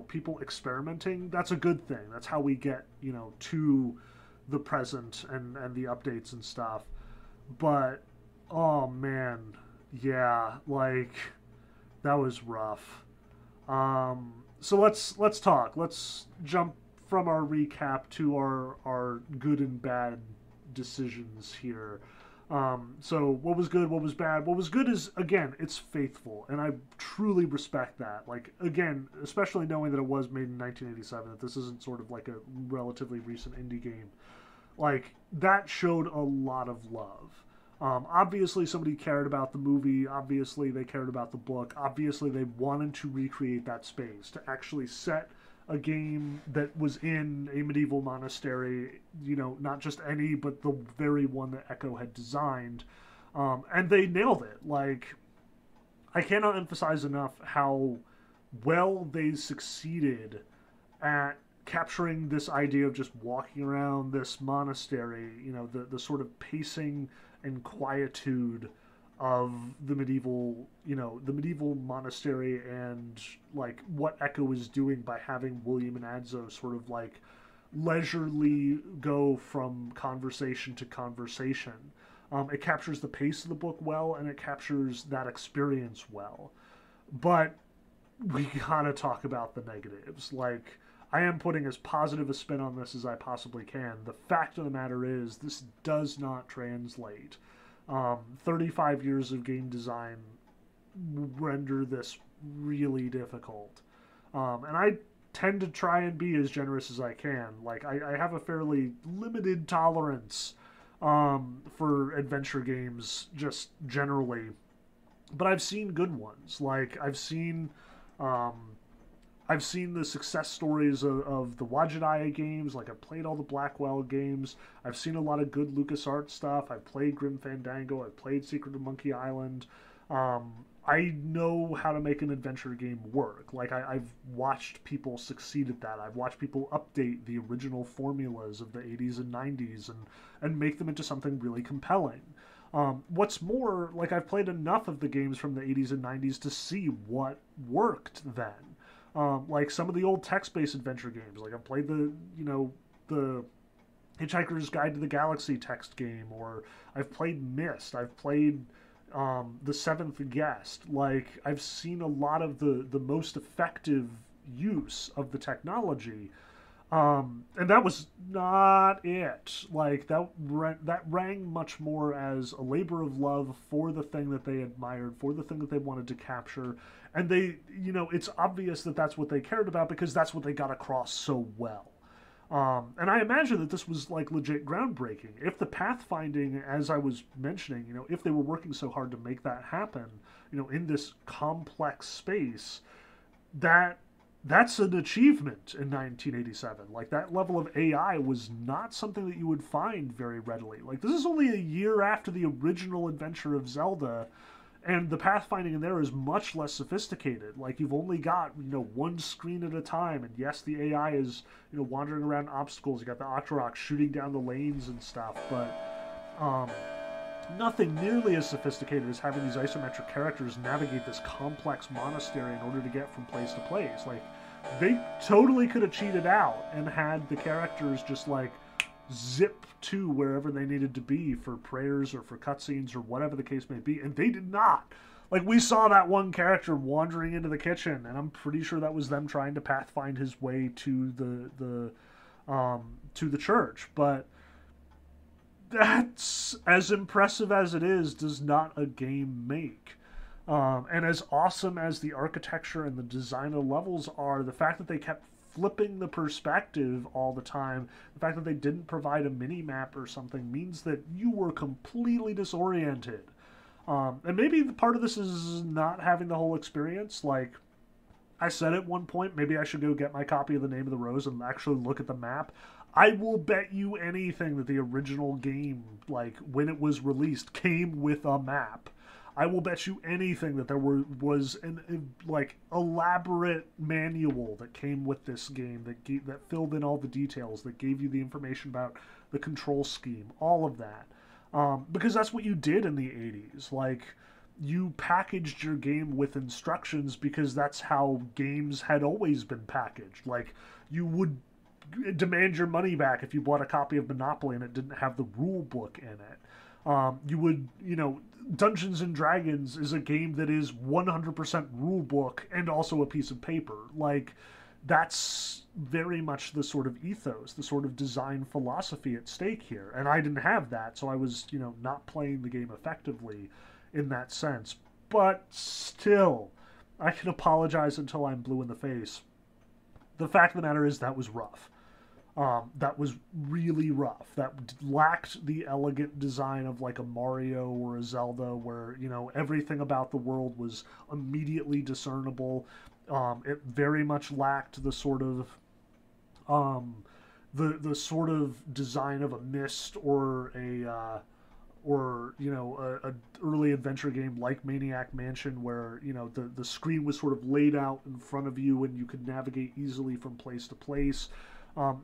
people experimenting, that's a good thing. That's how we get to the present and the updates and stuff. But oh man, yeah, like that was rough. So let's talk. Let's jump from our recap to our good and bad decisions here. So what was good, what was bad? What was good is, again, it's faithful, and I truly respect that. Like, again, especially knowing that it was made in 1987, that this isn't sort of like a relatively recent indie game. Like, that showed a lot of love. Obviously, somebody cared about the movie. Obviously, they cared about the book. Obviously, they wanted to recreate that space, to actually set a game that was in a medieval monastery, not just any, but the very one that Echo had designed. And they nailed it. Like, I cannot emphasize enough how well they succeeded at capturing this idea of just walking around this monastery, the sort of pacing and quietude of the medieval monastery, and like what Echo is doing by having William and Adzo sort of like leisurely go from conversation to conversation. It captures the pace of the book well, and it captures that experience well. But we gotta talk about the negatives. Like, I am putting as positive a spin on this as I possibly can. The fact of the matter is, this does not translate. 35 years of game design render this really difficult. And I tend to try and be as generous as I can. Like, I have a fairly limited tolerance for adventure games, just generally. But I've seen good ones. Like, I've seen the success stories of the Wajidaya games. Like, I've played all the Blackwell games. I've seen a lot of good LucasArts stuff. I've played Grim Fandango. I've played Secret of Monkey Island. I know how to make an adventure game work. Like, I've watched people succeed at that. I've watched people update the original formulas of the 80s and 90s and make them into something really compelling. What's more, like, I've played enough of the games from the 80s and 90s to see what worked then. Like some of the old text-based adventure games. Like, I've played the Hitchhiker's Guide to the Galaxy text game, or I've played Myst. I've played The Seventh Guest. Like, I've seen a lot of the most effective use of the technology. And that was not it. Like, that rang much more as a labor of love for the thing that they admired, for the thing that they wanted to capture. And they, it's obvious that that's what they cared about, because that's what they got across so well. And I imagine that this was like legit groundbreaking. If the pathfinding, as I was mentioning, if they were working so hard to make that happen, in this complex space, that's an achievement in 1987. Like, that level of AI was not something that you would find very readily. Like, this is only a year after the original adventure of Zelda, and the pathfinding in there is much less sophisticated. Like, you've only got, one screen at a time, and yes, the AI is, wandering around obstacles. You got the Octorok shooting down the lanes and stuff, but nothing nearly as sophisticated as having these isometric characters navigate this complex monastery in order to get from place to place. Like, they totally could have cheated out and had the characters just, like, zip to wherever they needed to be for prayers or for cutscenes or whatever the case may be, and they did not. Like, we saw that one character wandering into the kitchen, and I'm pretty sure that was them trying to pathfind his way to the church. But that's, as impressive as it is, does not a game make. And as awesome as the architecture and the design of the levels are, the fact that they kept flipping the perspective all the time, the fact that they didn't provide a mini-map or something, means that you were completely disoriented. And maybe part of this is not having the whole experience. Like, I said at one point, maybe I should go get my copy of The Name of the Rose and actually look at the map. I will bet you anything that the original game, like, when it was released, came with a map. I will bet you anything that there was an like elaborate manual that came with this game that filled in all the details, that gave you the information about the control scheme, all of that, because that's what you did in the 80s. Like, you packaged your game with instructions because that's how games had always been packaged. Like, you would demand your money back if you bought a copy of Monopoly and it didn't have the rule book in it. You would, Dungeons and Dragons is a game that is 100% rule book and also a piece of paper. Like, that's very much the sort of ethos, the sort of design philosophy at stake here. And I didn't have that, so I was, not playing the game effectively in that sense. But still, I can apologize until I'm blue in the face. The fact of the matter is that was rough. That was really rough. That lacked the elegant design of like a Mario or a Zelda, where everything about the world was immediately discernible. It very much lacked the sort of the sort of design of a Myst or a early adventure game like Maniac Mansion, where the screen was sort of laid out in front of you and you could navigate easily from place to place.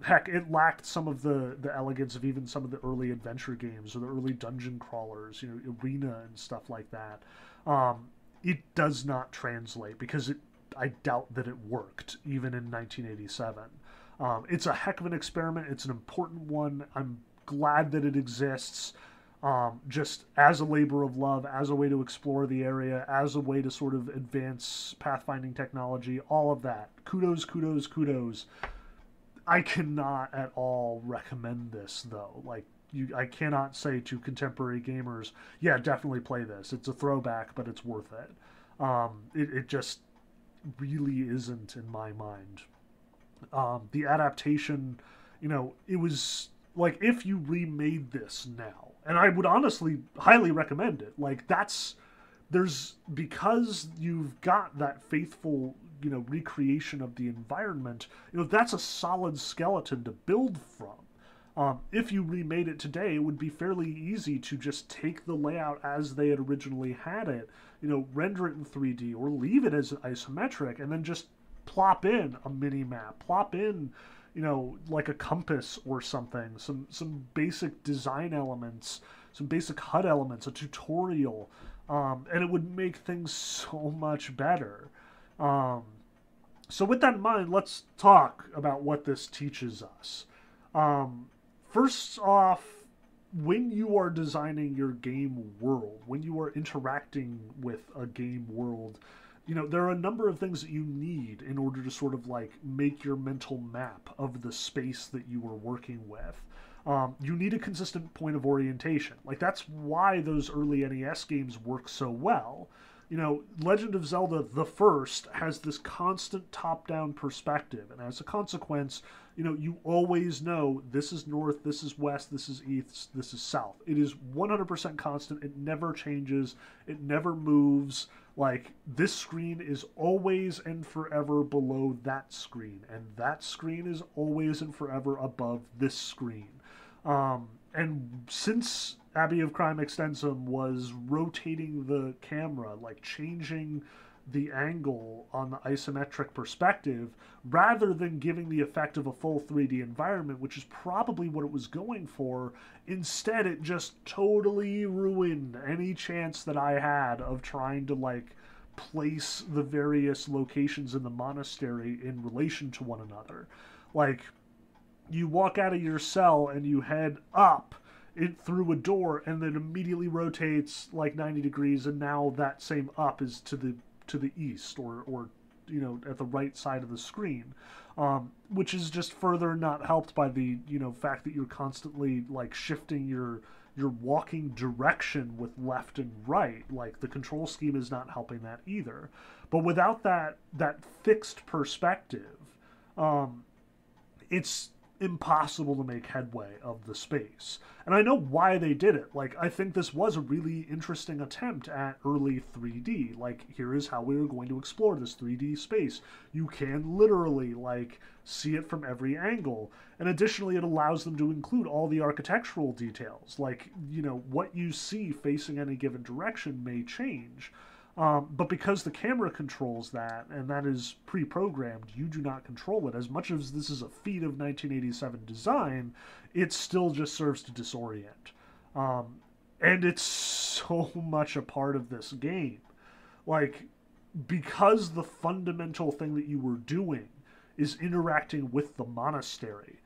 Heck, it lacked some of the elegance of even some of the early adventure games or the early dungeon crawlers, Arena and stuff like that. It does not translate because I doubt that it worked even in 1987. It's a heck of an experiment. It's an important one. I'm glad that it exists. Just as a labor of love, as a way to explore the area, as a way to sort of advance pathfinding technology, all of that. Kudos, kudos, kudos. I cannot at all recommend this, though. Like, I cannot say to contemporary gamers, yeah, definitely play this. It's a throwback, but it's worth it. It just really isn't in my mind. The adaptation, it was like, if you remade this now, and I would honestly highly recommend it. Like, because you've got that faithful, recreation of the environment, that's a solid skeleton to build from. If you remade it today, it would be fairly easy to just take the layout as they had originally had it, render it in 3D or leave it as isometric, and then just plop in a mini map, plop in, like a compass or something, some basic design elements, some basic HUD elements, a tutorial, and it would make things so much better. So with that in mind, let's talk about what this teaches us. First off, when you are designing your game world, when you are interacting with a game world, there are a number of things that you need in order to sort of like make your mental map of the space that you are working with. You need a consistent point of orientation. Like, that's why those early NES games work so well. Legend of Zelda the First has this constant top-down perspective, and as a consequence, you always know this is north, this is west, this is east, this is south. It is 100% constant. It never changes. It never moves. Like, this screen is always and forever below that screen, and that screen is always and forever above this screen. And since Abbey of Crime Extensum was rotating the camera, like changing the angle on the isometric perspective, rather than giving the effect of a full 3D environment, which is probably what it was going for, instead it just totally ruined any chance that I had of trying to like place the various locations in the monastery in relation to one another. Like, you walk out of your cell and you head up it through a door, and then immediately rotates like 90 degrees, and now that same up is to the east or at the right side of the screen, which is just further not helped by the fact that you're constantly like shifting your walking direction with left and right. Like, the control scheme is not helping that either. But without that fixed perspective, it's impossible to make headway of the space. And I know why they did it. Like, I think this was a really interesting attempt at early 3D. Like, here is how we are going to explore this 3D space. You can literally, like, see it from every angle. And additionally, it allows them to include all the architectural details. Like, you know, what you see facing any given direction may change. But because the camera controls that, and that is pre-programmed, you do not control it. As much as this is a feat of 1987 design, it still just serves to disorient. And it's so much a part of this game. Like, because the fundamental thing that you were doing is interacting with the monastery,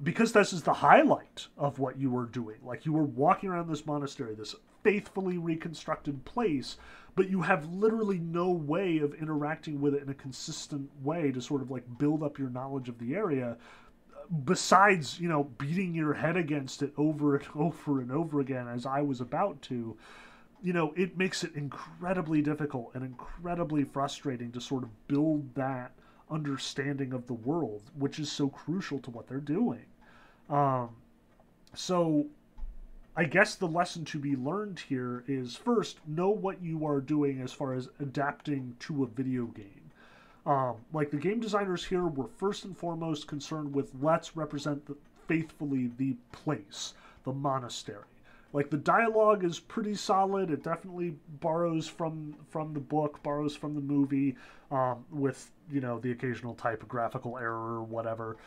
because this is the highlight of what you were doing. Like, you were walking around this monastery, this faithfully reconstructed place, but you have literally no way of interacting with it in a consistent way to sort of like build up your knowledge of the area, besides, you know, beating your head against it over and over and over again, as I was about to. You know, it makes it incredibly difficult and incredibly frustrating to sort of build that understanding of the world, which is so crucial to what they're doing. So I guess the lesson to be learned here is, first, know what you are doing as far as adapting to a video game. Like, the game designers here were first and foremost concerned with, let's represent faithfully the place, the monastery. Like, the dialogue is pretty solid. It definitely borrows from the book, borrows from the movie, with, you know, the occasional typographical error or whatever.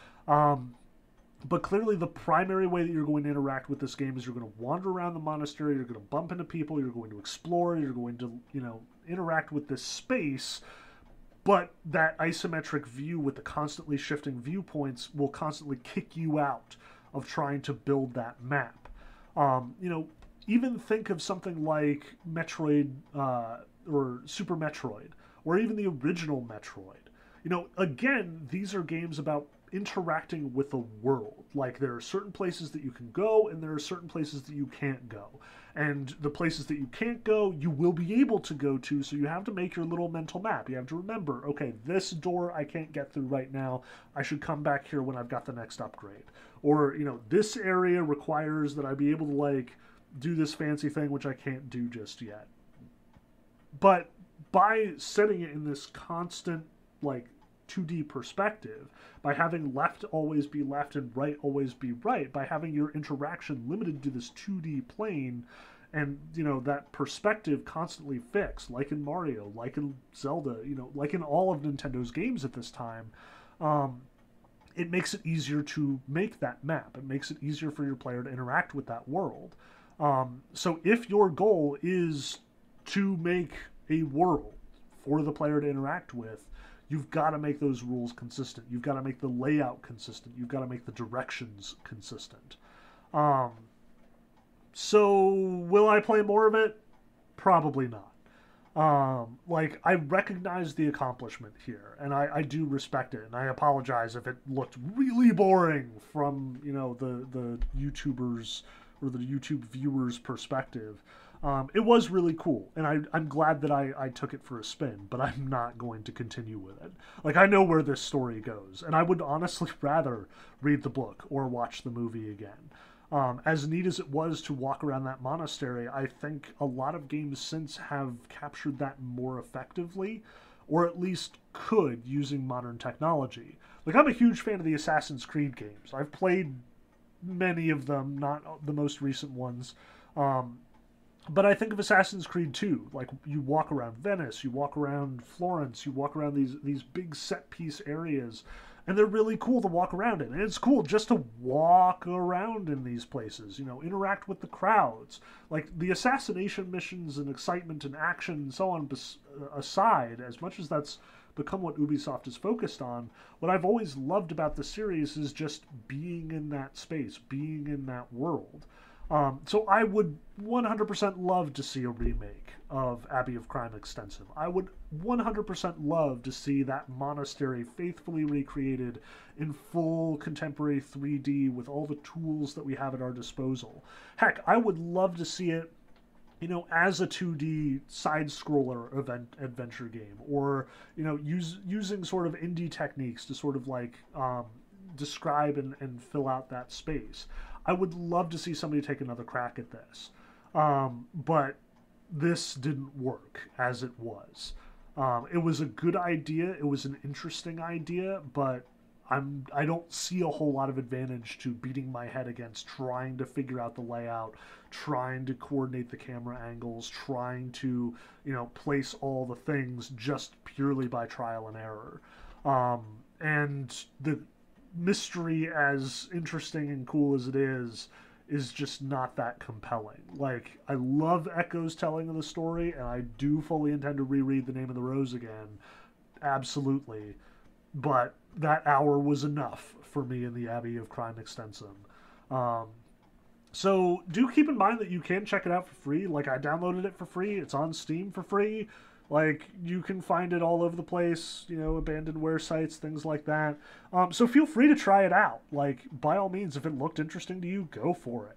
But clearly the primary way that you're going to interact with this game is you're going to wander around the monastery, you're going to bump into people, you're going to explore, you're going to, you know, interact with this space, but that isometric view with the constantly shifting viewpoints will constantly kick you out of trying to build that map. You know, even think of something like Metroid, or Super Metroid, or even the original Metroid. You know, again, these are games about interacting with the world. Like, there are certain places that you can go, and there are certain places that you can't go. And the places that you can't go, you will be able to go to, so you have to make your little mental map. You have to remember, okay, this door I can't get through right now. I should come back here when I've got the next upgrade. Or, you know, this area requires that I be able to, like, do this fancy thing, which I can't do just yet. But by setting it in this constant, like, 2D perspective, by having left always be left and right always be right, by having your interaction limited to this 2D plane, and, you know, that perspective constantly fixed, like in Mario, like in Zelda, you know, like in all of Nintendo's games at this time, it makes it easier to make that map. It makes it easier for your player to interact with that world. So if your goal is to make a world for the player to interact with, you've got to make those rules consistent. You've got to make the layout consistent. You've got to make the directions consistent. So will I play more of it? Probably not. Like, I recognize the accomplishment here, and I do respect it, and I apologize if it looked really boring from, you know, the YouTubers or the YouTube viewers' perspective. It was really cool, and I'm glad that I took it for a spin, but I'm not going to continue with it. Like, I know where this story goes, and I would honestly rather read the book or watch the movie again. As neat as it was to walk around that monastery, I think a lot of games since have captured that more effectively, or at least could, using modern technology. Like, I'm a huge fan of the Assassin's Creed games. I've played many of them, not the most recent ones. But I think of Assassin's Creed 2. Like, you walk around Venice, you walk around Florence, you walk around these big set-piece areas, and they're really cool to walk around in. And it's cool just to walk around in these places, you know, interact with the crowds. Like, the assassination missions and excitement and action and so on aside, as much as that's become what Ubisoft is focused on, what I've always loved about the series is just being in that space, being in that world. So I would 100% love to see a remake of Abbey of Crime Extensum. I would 100% love to see that monastery faithfully recreated in full contemporary 3D with all the tools that we have at our disposal. Heck, I would love to see it, you know, as a 2D side-scroller adventure game, or, you know, using sort of indie techniques to sort of like describe and fill out that space. I would love to see somebody take another crack at this. But this didn't work as it was. It was a good idea. It was an interesting idea, but I don't see a whole lot of advantage to beating my head against trying to figure out the layout, trying to coordinate the camera angles, trying to, place all the things just purely by trial and error. And the mystery, as interesting and cool as it is just not that compelling. Like, I love Echo's telling of the story, and I do fully intend to reread The Name of the Rose again. Absolutely. But that hour was enough for me in the Abbey of Crime Extensum. So do keep in mind that you can check it out for free. Like, I downloaded it for free. It's on Steam for free. Like, you can find it all over the place, abandonware sites, things like that. So feel free to try it out. Like, by all means, if it looked interesting to you, go for it.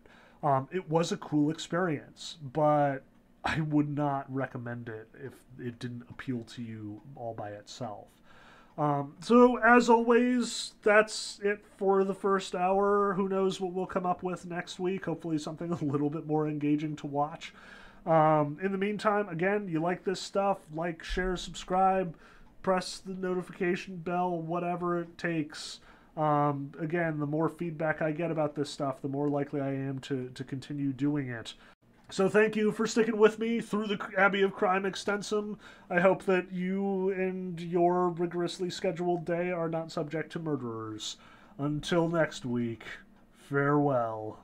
It was a cool experience, but I would not recommend it if it didn't appeal to you all by itself. So, as always, that's it for the first hour. Who knows what we'll come up with next week. Hopefully something a little bit more engaging to watch. In the meantime, again, you like this stuff, like, share, subscribe, press the notification bell, whatever it takes. Again, the more feedback I get about this stuff, the more likely I am to continue doing it. So thank you for sticking with me through the Abbey of Crime Extensum. I hope that you and your rigorously scheduled day are not subject to murderers. Until next week, farewell.